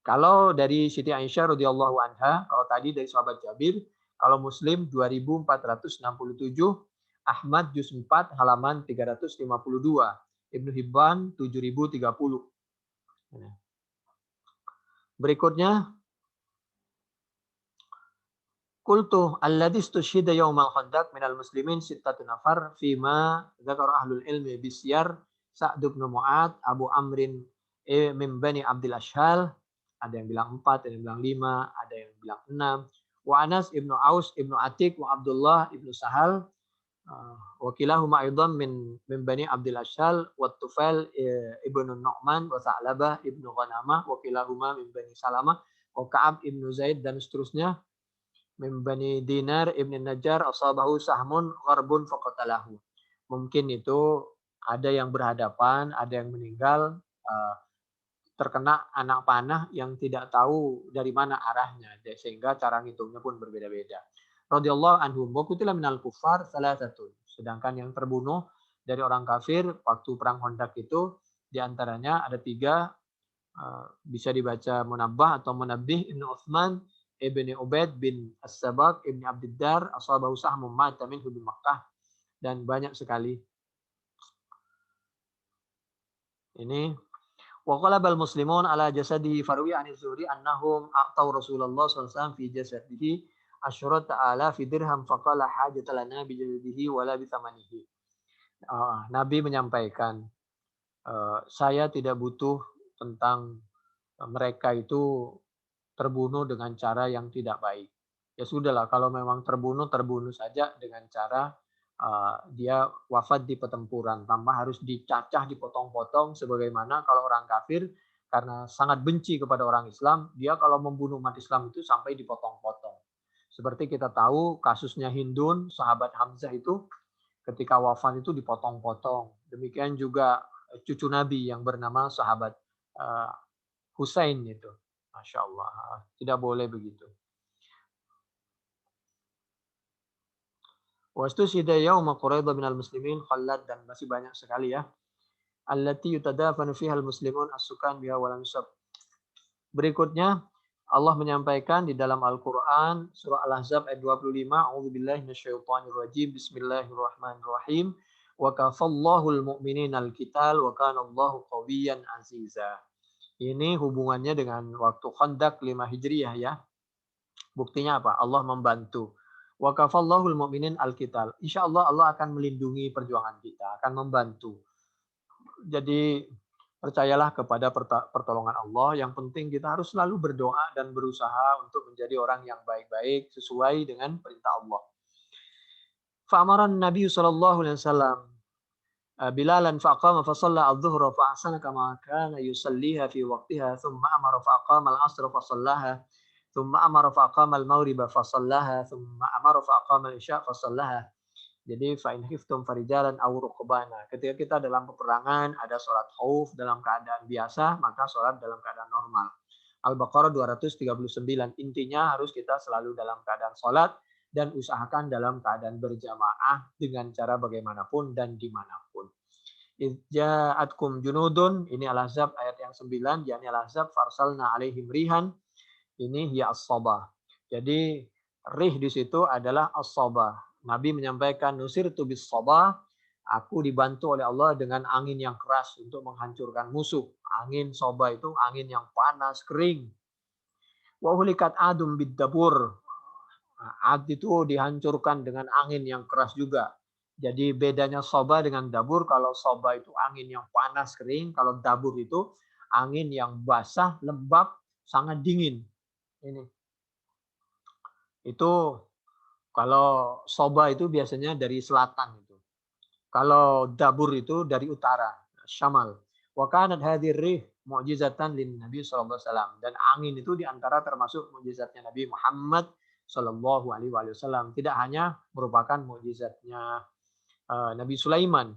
Kalau dari Siti Aisyah radhiyallahu anha, kalau tadi dari sahabat Jabir, kalau Muslim 2467, Ahmad juz 4 halaman 352. Ibnu Hibban 7030. Berikutnya, qultu alladhi istushhida yaumal khandaq minal muslimin sittatu nafar fima dzakara ahlul ilmi bisyar Sa'd bin Mu'ad, Abu Amrin min Bani Abdil Ashhal. Ada yang bilang 4, ada yang bilang 5, ada yang bilang 6. Wa Anas ibnu Aus ibnu Atik wa Abdullah ibnu Sahal wa kilahuma aidan min Bani Abdil Ashhal wa Tufail ibnu Nu'man wa Sa'labah ibnu Ghanamah wa kilahuma min Bani Salamah wa Ka'ab ibnu Zaid dan seterusnya min Bani Dinar ibn Najjar asabahu sahmun gharbun faqatalahu. Mungkin itu ada yang berhadapan, ada yang meninggal terkena anak panah yang tidak tahu dari mana arahnya, sehingga cara ngitungnya pun berbeda-beda. Radhiyallahu anhum wa qutila minal kuffar salasatun. Sedangkan yang terbunuh dari orang kafir waktu perang Khandaq itu diantaranya ada 3, bisa dibaca Munabbah atau Munabbih Ibnu Utsman Ibni Ubaid bin As-Sabaq Ibni Abdiddar asabahu sahmun mata minhu bi Makkah, dan banyak sekali. Ini wa qalabal muslimun ala jasadihi farwi an az-Zuhri annahum a'tau Rasulullah sallallahu alaihi wasallam fi jasadihi asyrat ta'ala fi dirham faqala hajat lana bi jasadihi wala bi thamanihi. Nabi menyampaikan, saya tidak butuh tentang mereka itu terbunuh dengan cara yang tidak baik. Ya sudahlah, kalau memang terbunuh saja dengan cara dia wafat di pertempuran tanpa harus dicacah, dipotong-potong, sebagaimana kalau orang kafir karena sangat benci kepada orang Islam, dia kalau membunuh umat Islam itu sampai dipotong-potong. Seperti kita tahu kasusnya Hindun, sahabat Hamzah itu ketika wafat itu dipotong-potong. Demikian juga cucu Nabi yang bernama sahabat Husain itu. Masya Allah, tidak boleh begitu. Wastusyhida yauma Quraidah minal muslimin Khalad, dan masih banyak sekali ya. Allati yutadafanu fiha al-muslimun as-sukan biha wa lam yusab. Berikutnya Allah menyampaikan di dalam Al-Qur'an surah Al-Ahzab ayat 25, a'udzubillahi minasyaitonir rajim, bismillahirrahmanirrahim. Wa kafallahu al-mu'minina al-qital wa kana Allahu qawiyyan aziza. Ini hubungannya dengan waktu Khandaq 5 Hijriah ya. Buktinya apa? Allah membantu. Wa kafallahul mu'minin al-qital. Insyaallah Allah akan melindungi perjuangan kita, akan membantu. Jadi percayalah kepada pertolongan Allah. Yang penting kita harus selalu berdoa dan berusaha untuk menjadi orang yang baik-baik sesuai dengan perintah Allah. Fa'amaran Nabi sallallahu alaihi wasallam Bilalan faqama fa shalla adh-dhuhra fa ahsana kama kana yusalliha fi waqtiha thumma amara fa aqama al-'asra fa shallaha thumma amara fa aqama al-maghriba fa shallaha thumma amara fa aqama al-isya fa shallaha. Jadi fa in khiftum farijalan aw rukbana. Ketika kita dalam peperangan ada salat khauf dalam keadaan biasa, maka salat dalam keadaan normal. Al-Baqarah 239. Intinya harus kita selalu dalam keadaan salat dan usahakan dalam keadaan berjamaah dengan cara bagaimanapun dan dimanapun. Ja'atkum junudun, ini Al-Ahzab ayat yang 9, yakni Al-Ahzab farsalna alaihim rihan, ini hiya as-sabah. Jadi rih di situ adalah as-sabah. Nabi menyampaikan nusirtu bis sabah, aku dibantu oleh Allah dengan angin yang keras untuk menghancurkan musuh. Angin sabah itu angin yang panas, kering. Wa hulikat adum bid dabur. Ad itu dihancurkan dengan angin yang keras juga. Jadi bedanya soba dengan dabur, kalau soba itu angin yang panas kering, kalau dabur itu angin yang basah, lembab, sangat dingin. Ini. Itu kalau soba itu biasanya dari selatan itu. Kalau dabur itu dari utara, syamal. Wa kanat hadhir rih mu'jizatan lin Nabi sallallahu alaihi wasallam, dan angin itu diantara termasuk mukjizatnya Nabi Muhammad sallallahu alaihi wasallam. Tidak hanya merupakan mukjizatnya Nabi Sulaiman.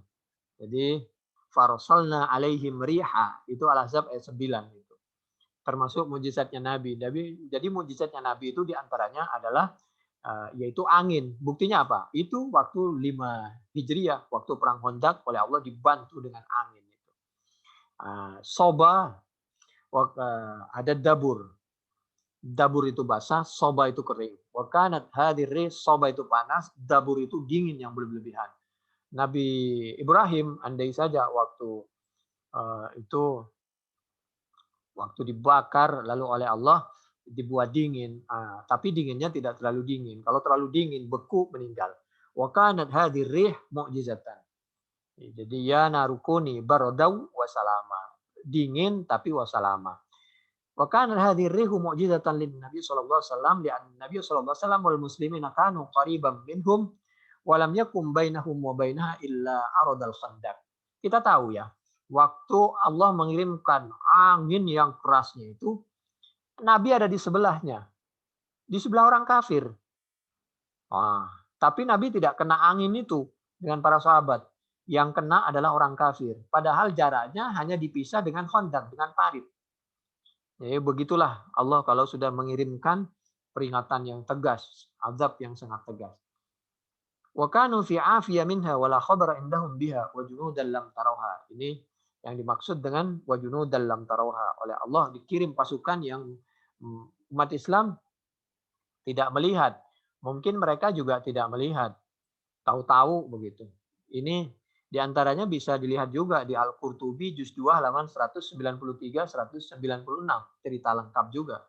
Jadi farsalna alaihim riha, itu Al-Ahzab ayat 9 itu. Termasuk mukjizatnya Nabi. Jadi mukjizatnya Nabi itu diantaranya adalah yaitu angin. Buktinya apa? Itu waktu 5 Hijriah, waktu perang Khandaq oleh Allah dibantu dengan angin itu. Soba ada dabur. Dabur itu basah, soba itu kering. Wa kanat hadir soba itu panas, dabur itu dingin yang berlebihan. Nabi Ibrahim, andai saja itu waktu dibakar lalu oleh Allah dibuat dingin, tapi dinginnya tidak terlalu dingin. Kalau terlalu dingin beku meninggal. Wa kanat hadhihi rih mu'jizatan. Jadi ya narukuni barodau wasalama. Dingin tapi wasalama. Wa kanat hadhihi rihu mu'jizatan lin Nabi sallallahu alaihi wasallam li'an Nabi sallallahu alaihi wasallam wal muslimina kanu qariban minhum wa lam yakum bainahum wa bainaha illa aradal khandaq. Kita tahu ya, waktu Allah mengirimkan angin yang kerasnya itu, Nabi ada di sebelahnya, di sebelah orang kafir. Tapi Nabi tidak kena angin itu dengan para sahabat. Yang kena adalah orang kafir. Padahal jaraknya hanya dipisah dengan khandaq, dengan parit. Jadi begitulah Allah kalau sudah mengirimkan peringatan yang tegas, azab yang sangat tegas. Wa kanu fi afiya minha wala khabara indahum biha wa junudan lam tarauha. Ini yang dimaksud dengan wa junudan lam tarauha. Oleh Allah dikirim pasukan yang umat Islam tidak melihat. Mungkin mereka juga tidak melihat. Tahu-tahu begitu. Ini diantaranya bisa dilihat juga di Al-Qurtubi juz 2 halaman 193 196, cerita lengkap juga.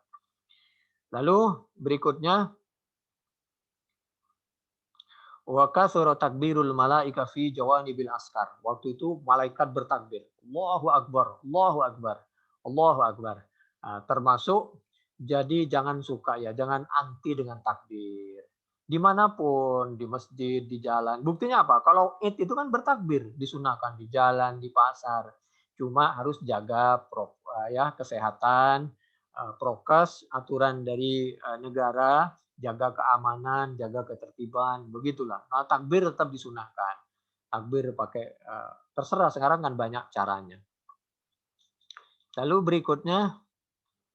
Lalu berikutnya wa katsara takbirul malaika fi jawanibil askar. Waktu itu malaikat bertakbir. Allahu akbar, Allahu akbar, Allahu akbar. Termasuk jadi jangan suka ya, jangan anti dengan takbir. Dimanapun, di masjid, di jalan. Buktinya apa? Kalau Id itu kan bertakbir, disunahkan di jalan, di pasar. Cuma harus jaga kesehatan, prokes, aturan dari negara, jaga keamanan, jaga ketertiban, begitulah. Nah, takbir tetap disunahkan. Takbir pakai terserah sekarang kan banyak caranya. Lalu berikutnya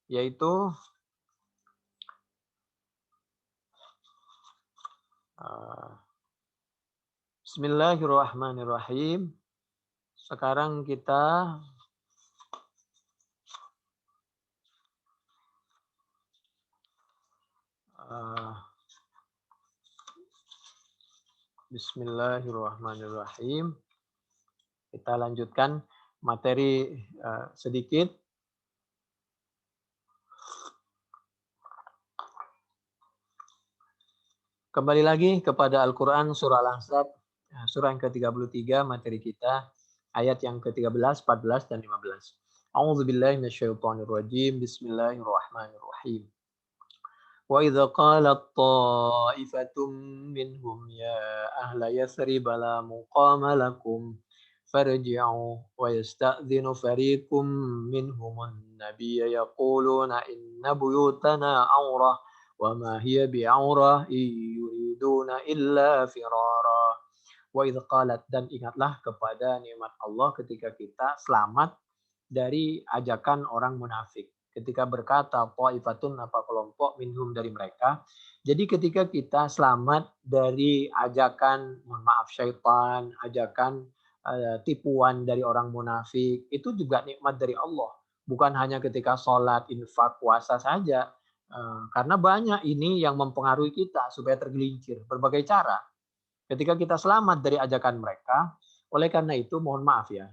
yaitu Bismillahirrahmanirrahim. Sekarang kita Bismillahirrahmanirrahim. Kita lanjutkan materi sedikit. Kembali lagi kepada Al-Quran surah Al-Ahzab, surah yang ke-33, materi kita, ayat yang ke-13, 14, dan 15. A'udzubillahi minasyaitonirrajim. Bismillahirrahmanirrahim. Wa idza qalat ta'ifatum minhum ya ahla Yathrib la muqama lakum farji'u wa yasta'dhinu fariqum minhum an-nabiyya yaquluna inna buyutana 'awrah wa ma hiya bi'aurah yuriduna illa firara. Wa idh qalat, dan ingatlah kepada nikmat Allah ketika kita selamat dari ajakan orang munafik. Ketika berkata ta'ifatun, apa kelompok, minhum dari mereka. Jadi ketika kita selamat dari ajakan, mohon maaf, syaitan, ajakan tipuan dari orang munafik, itu juga nikmat dari Allah. Bukan hanya ketika sholat, infak, puasa saja. Karena banyak ini yang mempengaruhi kita supaya tergelincir berbagai cara. Ketika kita selamat dari ajakan mereka, oleh karena itu mohon maaf ya,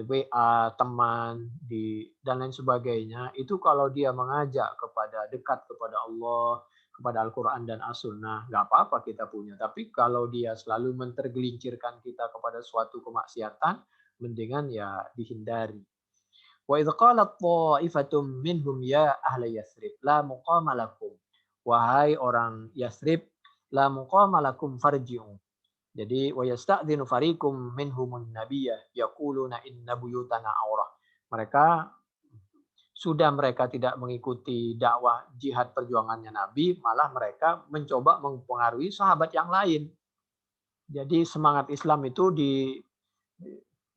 WA, teman, dan lain sebagainya, itu kalau dia mengajak kepada dekat kepada Allah, kepada Al-Quran dan As-Sunnah, nggak apa-apa kita punya. Tapi kalau dia selalu mentergelincirkan kita kepada suatu kemaksiatan, mendingan ya dihindari. Wa idh qalat ta'ifatum minhum ya ahla Yathrib la muqama lakum. Wahai orang Yathrib, la muqama lakum farji'u. Jadi wa yasta'dhinu fariqum minhumun nabiyya yaquluna inna buyutana aurah. Mereka tidak mengikuti dakwah jihad perjuangannya Nabi, malah mereka mencoba mempengaruhi sahabat yang lain. Jadi semangat Islam itu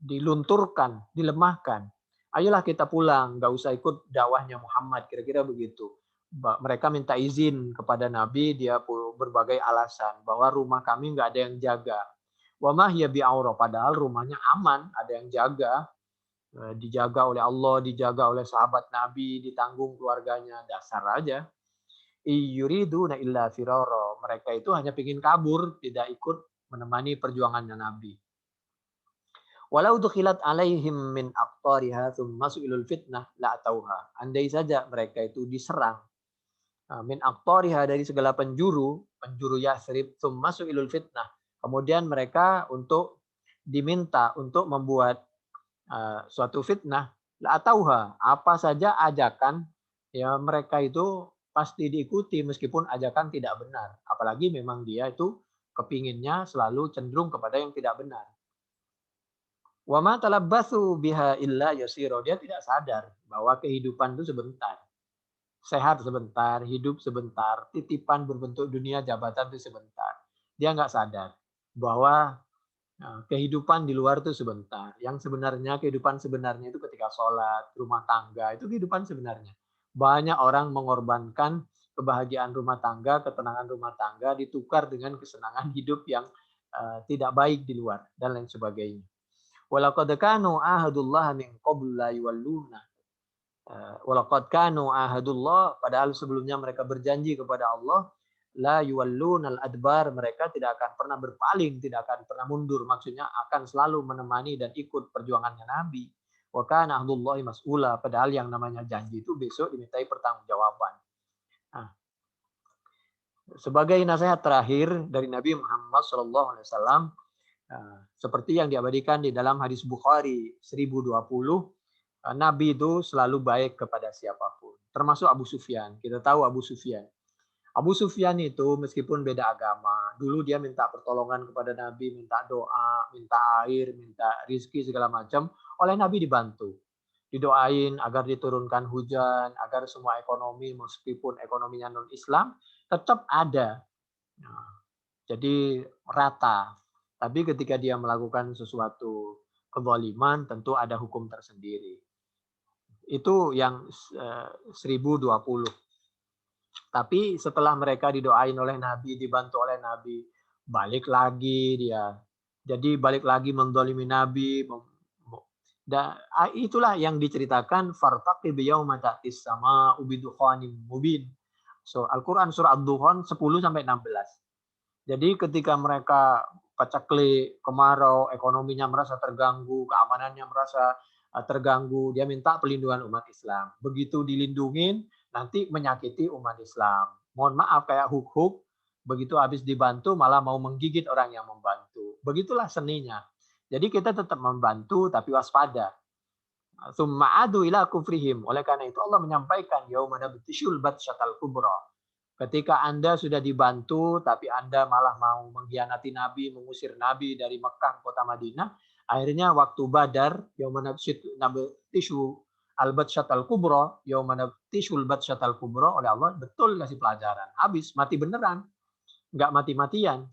dilunturkan, dilemahkan. Ayolah kita pulang, nggak usah ikut dakwahnya Muhammad, kira-kira begitu. Mereka minta izin kepada Nabi, dia berbagai alasan bahwa rumah kami nggak ada yang jaga. Wa ma hiya bi'aurah, padahal rumahnya aman, ada yang jaga, dijaga oleh Allah, dijaga oleh sahabat Nabi, ditanggung keluarganya, dasar aja. Yuriduna illa firara, mereka itu hanya ingin kabur, tidak ikut menemani perjuangannya Nabi. Walau dukhilat alaihim min aqtariha thumma su'ilul fitnah la atauha. Andai saja mereka itu diserang min aqtariha dari segala penjuru Yathrib, thumma su'ilul fitnah. Kemudian mereka diminta untuk membuat suatu fitnah, la atauha, apa saja ajakan ya mereka itu pasti diikuti meskipun ajakan tidak benar. Apalagi memang dia itu kepinginnya selalu cenderung kepada yang tidak benar. Wa ma talabbatsu biha illa yasira. Dia tidak sadar bahwa kehidupan itu sebentar. Sehat sebentar, hidup sebentar, titipan berbentuk dunia jabatan itu sebentar. Dia nggak sadar bahwa kehidupan di luar itu sebentar. Yang sebenarnya, kehidupan sebenarnya itu ketika sholat, rumah tangga, itu kehidupan sebenarnya. Banyak orang mengorbankan kebahagiaan rumah tangga, ketenangan rumah tangga, ditukar dengan kesenangan hidup yang tidak baik di luar, dan lain sebagainya. Walaqad kanu ahadullah min qablu la yuwalluna. Walaqad kanu ahadullah, padahal sebelumnya mereka berjanji kepada Allah, la yuwallunal adbar, mereka tidak akan pernah berpaling, tidak akan pernah mundur, maksudnya akan selalu menemani dan ikut perjuangannya Nabi. Wa kana ahdullahi mas'ula, padahal yang namanya janji itu besok dimintai pertanggungjawaban. Nah, sebagai nasihat terakhir dari Nabi Muhammad SAW, seperti yang diabadikan di dalam hadis Bukhari 1020, Nabi itu selalu baik kepada siapapun, termasuk Abu Sufyan. Kita tahu Abu Sufyan. Abu Sufyan itu meskipun beda agama, dulu dia minta pertolongan kepada Nabi, minta doa, minta air, minta rizki segala macam, oleh Nabi dibantu. Didoain agar diturunkan hujan, agar semua ekonomi meskipun ekonominya non-Islam tetap ada. Nah, jadi rata. Tapi ketika dia melakukan sesuatu kezaliman tentu ada hukum tersendiri. Itu yang 1020. Tapi setelah mereka didoain oleh Nabi, dibantu oleh Nabi, balik lagi dia. Jadi balik lagi mendolimi Nabi. Dan itulah yang diceritakan fartaqib yauma ta'tis sama ubidukhanim mubin. So Al-Qur'an surah Ad-Dukhan 10 sampai 16. Jadi ketika mereka pacaklik, kemarau, ekonominya merasa terganggu, keamanannya merasa terganggu, dia minta perlindungan umat Islam. Begitu dilindungin, nanti menyakiti umat Islam. Mohon maaf kayak huk-huk, begitu habis dibantu malah mau menggigit orang yang membantu. Begitulah seninya. Jadi kita tetap membantu tapi waspada. Tsumma adu ila kufrihim. Oleh karena itu Allah menyampaikan yauma nabtishul batsyatal kubra. Ketika Anda sudah dibantu tapi Anda malah mau mengkhianati Nabi, mengusir Nabi dari Mekah kota Madinah, akhirnya waktu Badar yauma nabtishu al-batsyatal kubra, yauma nabtishul batsyatal kubra, oleh Allah betul kasih pelajaran. Habis mati beneran. Enggak mati-matian.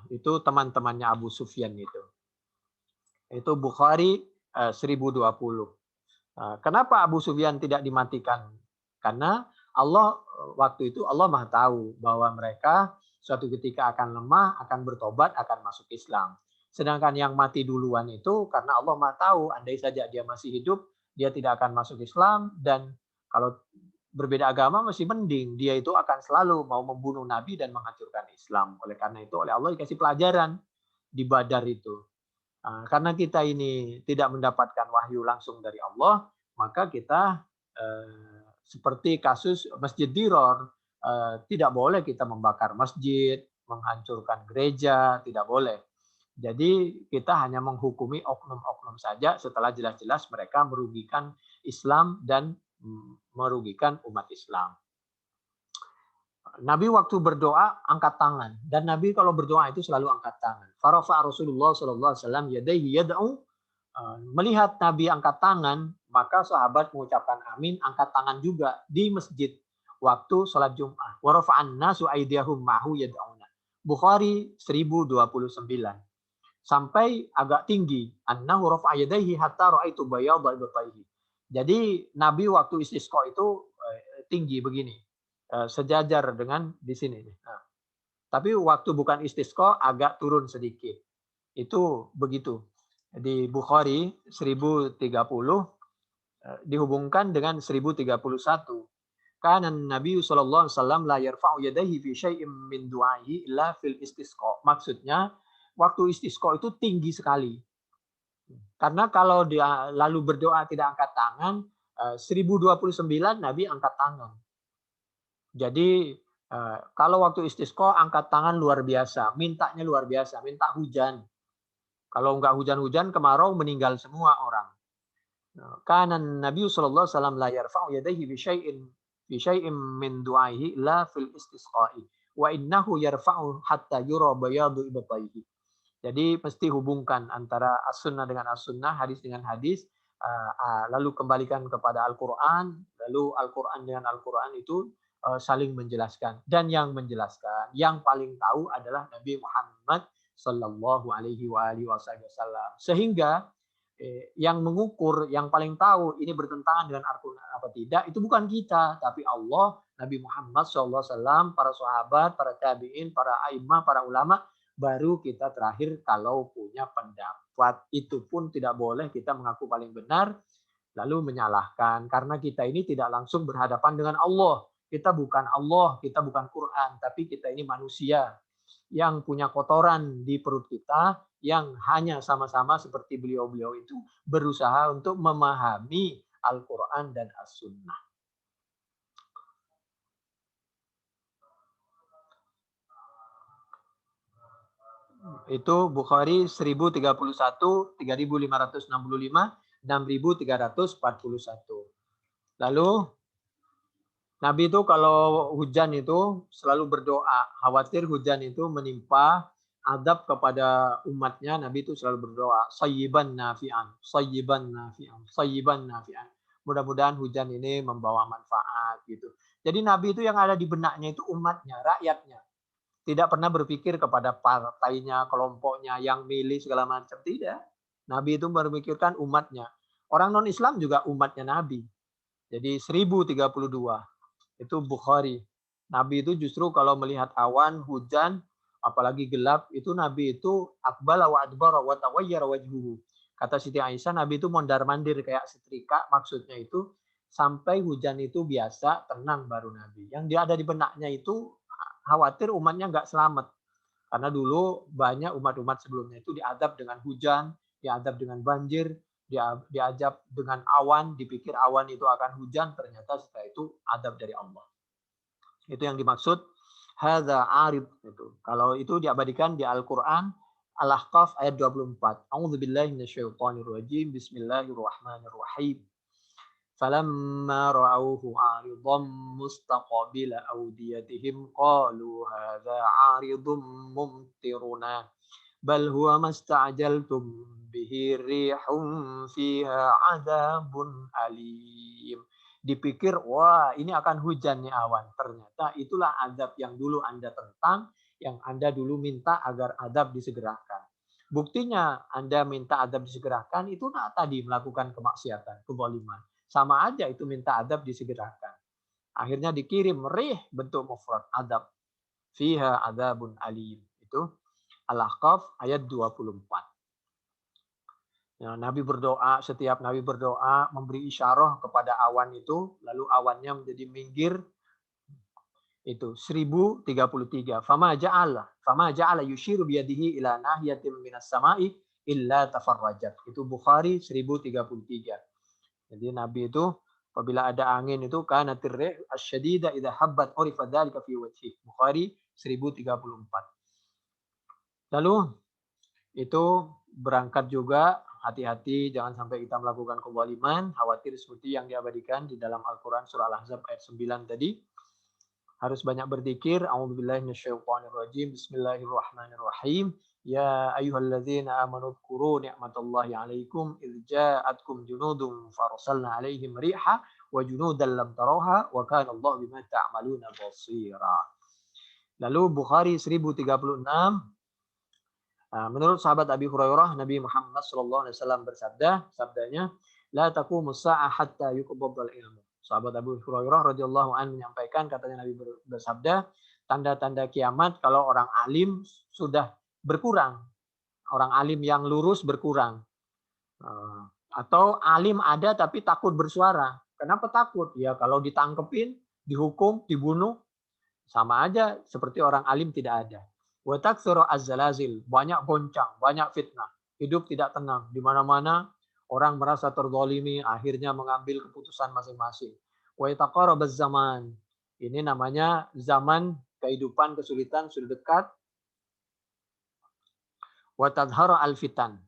Itu teman-temannya Abu Sufyan itu. Itu Bukhari 1020. Kenapa Abu Sufyan tidak dimatikan? Karena Allah waktu itu Allah Maha tahu bahwa mereka suatu ketika akan lemah, akan bertobat, akan masuk Islam. Sedangkan yang mati duluan itu karena Allah Maha tahu, andai saja dia masih hidup, dia tidak akan masuk Islam, dan kalau berbeda agama masih mending, dia itu akan selalu mau membunuh Nabi dan menghancurkan Islam. Oleh karena itu oleh Allah dikasih pelajaran di Badar itu. Karena kita ini tidak mendapatkan wahyu langsung dari Allah, maka kita seperti kasus Masjid Diror, tidak boleh kita membakar masjid, menghancurkan gereja, tidak boleh. Jadi kita hanya menghukumi oknum-oknum saja setelah jelas-jelas mereka merugikan Islam dan merugikan umat Islam. Nabi waktu berdoa angkat tangan, dan Nabi kalau berdoa itu selalu angkat tangan. Farafa Rasulullah SAW yadaihi yad'u. Melihat Nabi angkat tangan, maka sahabat mengucapkan amin, angkat tangan juga di masjid waktu sholat Jum'ah. Wa rafa'an nasu aydiyahum ma'hu yad'una. Bukhari 1029. Sampai agak tinggi. Annahu rafa'a yadayhi hatta ra'aitu bayadha ibtayhi. Jadi Nabi waktu istisqa itu tinggi begini. Sejajar dengan di sini. Nah, tapi waktu bukan istisqa agak turun sedikit. Itu begitu. Di Bukhari 1030 dihubungkan dengan 1031. Kana Nabi sallallahu alaihi wasallam la yarfa'u yadayhi fi syai'in min du'aihi illa fil istisqa. Maksudnya waktu istisqa itu tinggi sekali. Karena kalau dia lalu berdoa tidak angkat tangan, 1029 Nabi angkat tangan. Jadi kalau waktu istisqa angkat tangan luar biasa, mintanya luar biasa, minta hujan. Kalau enggak hujan-hujan kemarau meninggal semua orang. Kana Nabi sallallahu alaihi wasallam la yarfa'u yadayhi bi syai'in min du'aihi la fil istisqa'i wa innahu yarfa'u hatta yura bayadu ibtayhi. Jadi mesti hubungkan antara as-sunnah dengan as-sunnah, hadis dengan hadis, lalu kembalikan kepada Al-Qur'an, lalu Al-Qur'an dengan Al-Qur'an itu saling menjelaskan. Dan yang menjelaskan, yang paling tahu adalah Nabi Muhammad sallallahu alaihi wasallam. Sehingga yang mengukur, yang paling tahu ini bertentangan dengan Al-Quran apa tidak, itu bukan kita, tapi Allah, Nabi Muhammad SAW, para sahabat, para tabi'in, para a'immah, para ulama, baru kita terakhir kalau punya pendapat. Itu pun tidak boleh kita mengaku paling benar, lalu menyalahkan. Karena kita ini tidak langsung berhadapan dengan Allah. Kita bukan Allah, kita bukan Quran, tapi kita ini manusia yang punya kotoran di perut kita, yang hanya sama-sama seperti beliau-beliau itu berusaha untuk memahami Al-Quran dan As-Sunnah. Itu Bukhari 1031, 3565, 6341. Lalu Nabi itu kalau hujan itu selalu berdoa, khawatir hujan itu menimpa adab kepada umatnya. Nabi itu selalu berdoa, sayyiban nafi'an, sayyiban nafi'an, sayyiban nafi'an. Mudah-mudahan hujan ini membawa manfaat gitu. Jadi Nabi itu yang ada di benaknya itu umatnya, rakyatnya. Tidak pernah berpikir kepada partainya, kelompoknya, yang milih segala macam. Tidak. Nabi itu berpikirkan umatnya. Orang non-Islam juga umatnya Nabi. Jadi 1032. Itu Bukhari. Nabi itu justru kalau melihat awan, hujan, apalagi gelap, itu Nabi itu aqbala wa adbara wa tawayyara wajhuhu. Kata Siti Aisyah, Nabi itu mondar-mandir kayak setrika, maksudnya itu sampai hujan itu biasa, tenang baru Nabi. Yang dia ada di benaknya itu khawatir umatnya nggak selamat. Karena dulu banyak umat-umat sebelumnya itu diadab dengan hujan, diadab dengan banjir, diajab dengan awan, dipikir awan itu akan hujan, ternyata setelah itu adab dari Allah. Itu yang dimaksud hadza arid itu. Kalau itu diabadikan di Al-Qur'an Al-Ahqaf ayat 24. A'udzubillahi minasyaitonir rajim. Bismillahirrahmanirrahim. Falamma ra'awhu 'aridan mustaqbila awdiyatihim qalu hadza 'aridun mumtiruna bal huwa masta'jaltum bihi rihum fiha 'adzabun alim. Dipikir, wah ini akan hujan nih awan. Ternyata itulah azab yang dulu Anda tentang, yang Anda dulu minta agar azab disegerakan. Buktinya Anda minta azab disegerakan, itu tadi melakukan kemaksiatan, kezaliman. Sama aja itu minta azab disegerakan. Akhirnya dikirim rih bentuk mufrad azab. Fiha adzabun alim. Itu Al-Ahqaf ayat 24. Ya, Nabi berdoa, setiap Nabi berdoa memberi isyarah kepada awan itu, lalu awannya menjadi minggir. Itu 1033. Fama ja'ala yushiru biyadihi ila nahiyatin minas sama'i illa tafarrajat. Itu Bukhari 1033. Jadi Nabi itu apabila ada angin itu kana tirrih asyadida idza habbat urifa dzalika fi wajhi. Bukhari 1034. Lalu itu berangkat juga, hati-hati jangan sampai kita melakukan kezaliman, khawatir seperti yang diabadikan di dalam Al-Qur'an surah Al-Ahzab ayat 9 tadi. Harus banyak berzikir. A'udzubillahi minasyaitonirrajim. Bismillahirrahmanirrahim. Ya ayyuhalladzina amanu dzkuru ni'matallahi 'alaikum idz ja'atkum junudun farsalna 'alaihim riha wa junudan lam tarawha wa kana Allahu bima ta'maluna basira. Lalu Bukhari 1036. Menurut sahabat Abi Hurairah, Nabi Muhammad SAW bersabda, sabdanya, la taqumus sa'ah hatta yuqbadal ilmu. Sahabat Abu Hurairah radhiyallahu anhu menyampaikan, katanya Nabi bersabda, tanda-tanda kiamat kalau orang alim sudah berkurang. Orang alim yang lurus berkurang. Atau alim ada tapi takut bersuara. Kenapa takut? Ya kalau ditangkepin dihukum, dibunuh, sama aja seperti orang alim tidak ada. Wa taktsuru az-zalazil, banyak goncang, banyak fitnah. Hidup tidak tenang, di mana-mana orang merasa terzalimi, akhirnya mengambil keputusan masing-masing. Wa yataqarabaz zaman. Ini namanya zaman kehidupan kesulitan sudah dekat. Wa tadhara al-fitan.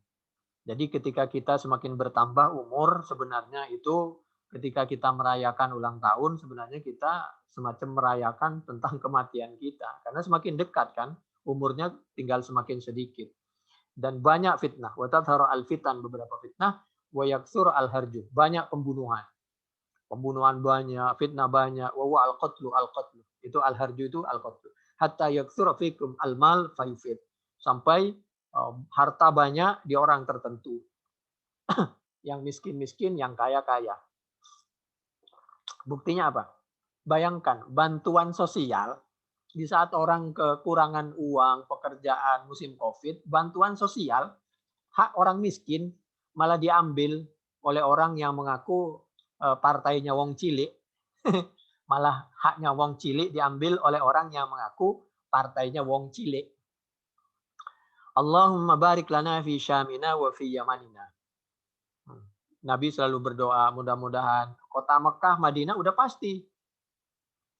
Jadi ketika kita semakin bertambah umur, sebenarnya itu ketika kita merayakan ulang tahun, sebenarnya kita semacam merayakan tentang kematian kita. Karena semakin dekat kan, umurnya tinggal semakin sedikit. Dan banyak fitnah. Wa tadhara al-fitan, beberapa fitnah. Wa yaksur al-harju, banyak pembunuhan. Pembunuhan banyak, fitnah banyak. Wa wa al-qatlu, al-qatlu. Itu al-harju itu al-qatlu. Hatta yaksur fikum al-mal fayufid. Sampai harta banyak di orang tertentu. Yang miskin-miskin, yang kaya-kaya. Buktinya apa? Bayangkan, bantuan sosial, di saat orang kekurangan uang, pekerjaan, musim COVID, bantuan sosial, hak orang miskin, malah diambil oleh orang yang mengaku partainya wong cilik. Malah haknya wong cilik diambil oleh orang yang mengaku partainya wong cilik. Allahumma barik lana fi syamina wa fi yamanina. Nabi selalu berdoa, mudah-mudahan kota Mekah, Madinah udah pasti.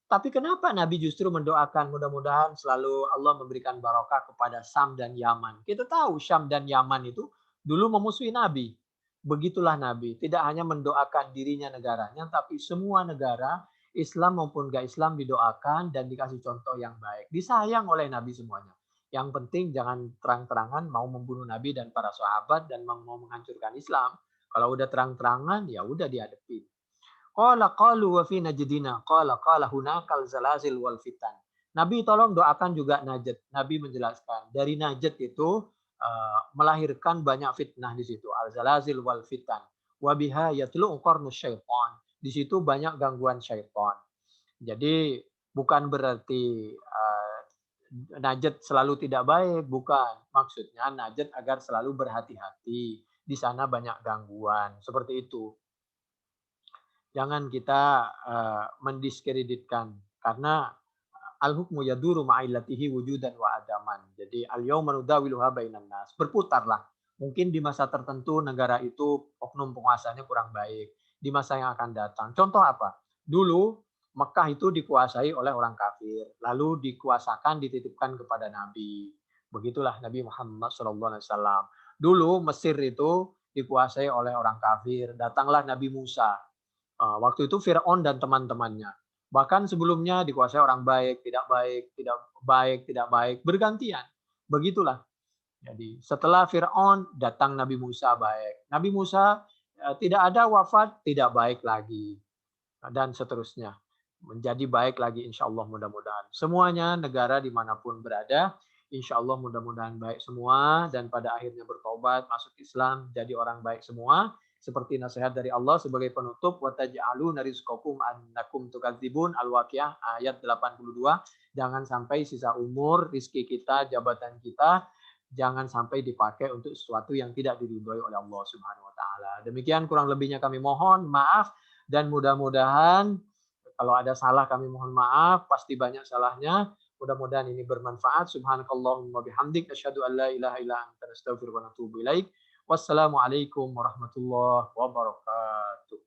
Tapi kenapa Nabi justru mendoakan mudah-mudahan selalu Allah memberikan barokah kepada Syam dan Yaman? Kita tahu Syam dan Yaman itu dulu memusuhi Nabi. Begitulah Nabi, tidak hanya mendoakan dirinya negaranya, tapi semua negara, Islam maupun gak Islam didoakan dan dikasih contoh yang baik. Disayang oleh Nabi semuanya. Yang penting jangan terang-terangan mau membunuh Nabi dan para sahabat dan mau menghancurkan Islam. Kalau udah terang-terangan, ya udah dihadapi. Qala qalu wa fi najdina qala hunakal zalazil wal fitan. Nabi tolong doakan juga Najd. Nabi menjelaskan dari Najd itu melahirkan banyak fitnah di situ, al zalazil wal fitan. Wa biha yatlu qarnus syaitan. Di situ banyak gangguan syaitan. Jadi bukan berarti Najd selalu tidak baik, bukan. Maksudnya Najd agar selalu berhati-hati. Di sana banyak gangguan, seperti itu. Jangan kita mendiskreditkan karena al-hukmu yaduru ma'illatihi wujudan wa adaman. Jadi al-yauma nudawiluha bainan nas. Berputarlah. Mungkin di masa tertentu negara itu oknum penguasanya kurang baik. Di masa yang akan datang. Contoh apa? Dulu Mekah itu dikuasai oleh orang kafir. Lalu dikuasakan, dititipkan kepada Nabi. Begitulah Nabi Muhammad SAW. Dulu Mesir itu dikuasai oleh orang kafir. Datanglah Nabi Musa. Waktu itu Fir'aun dan teman-temannya. Bahkan sebelumnya dikuasai orang baik, tidak baik, tidak baik, tidak baik, bergantian. Begitulah. Jadi setelah Fir'aun datang Nabi Musa baik. Nabi Musa tidak ada wafat, tidak baik lagi. Dan seterusnya. Menjadi baik lagi insya Allah mudah-mudahan. Semuanya negara dimanapun berada, insya Allah mudah-mudahan baik semua. Dan pada akhirnya bertobat, masuk Islam, jadi orang baik semua. Seperti nasihat dari Allah sebagai penutup, wa taj'aluna rizqakum annakum tukadzibun, Al-Waqiah ayat 82. Jangan sampai sisa umur, rizki kita, jabatan kita jangan sampai dipakai untuk sesuatu yang tidak diridhoi oleh Allah Subhanahu wa taala. Demikian kurang lebihnya kami mohon maaf dan mudah-mudahan kalau ada salah kami mohon maaf, pasti banyak salahnya. Mudah-mudahan ini bermanfaat. Subhanakallahumma bihamdik asyhadu an la ilaha illa anta astaghfiruka wa atubu ilaik. Wassalamualaikum warahmatullahi wabarakatuh.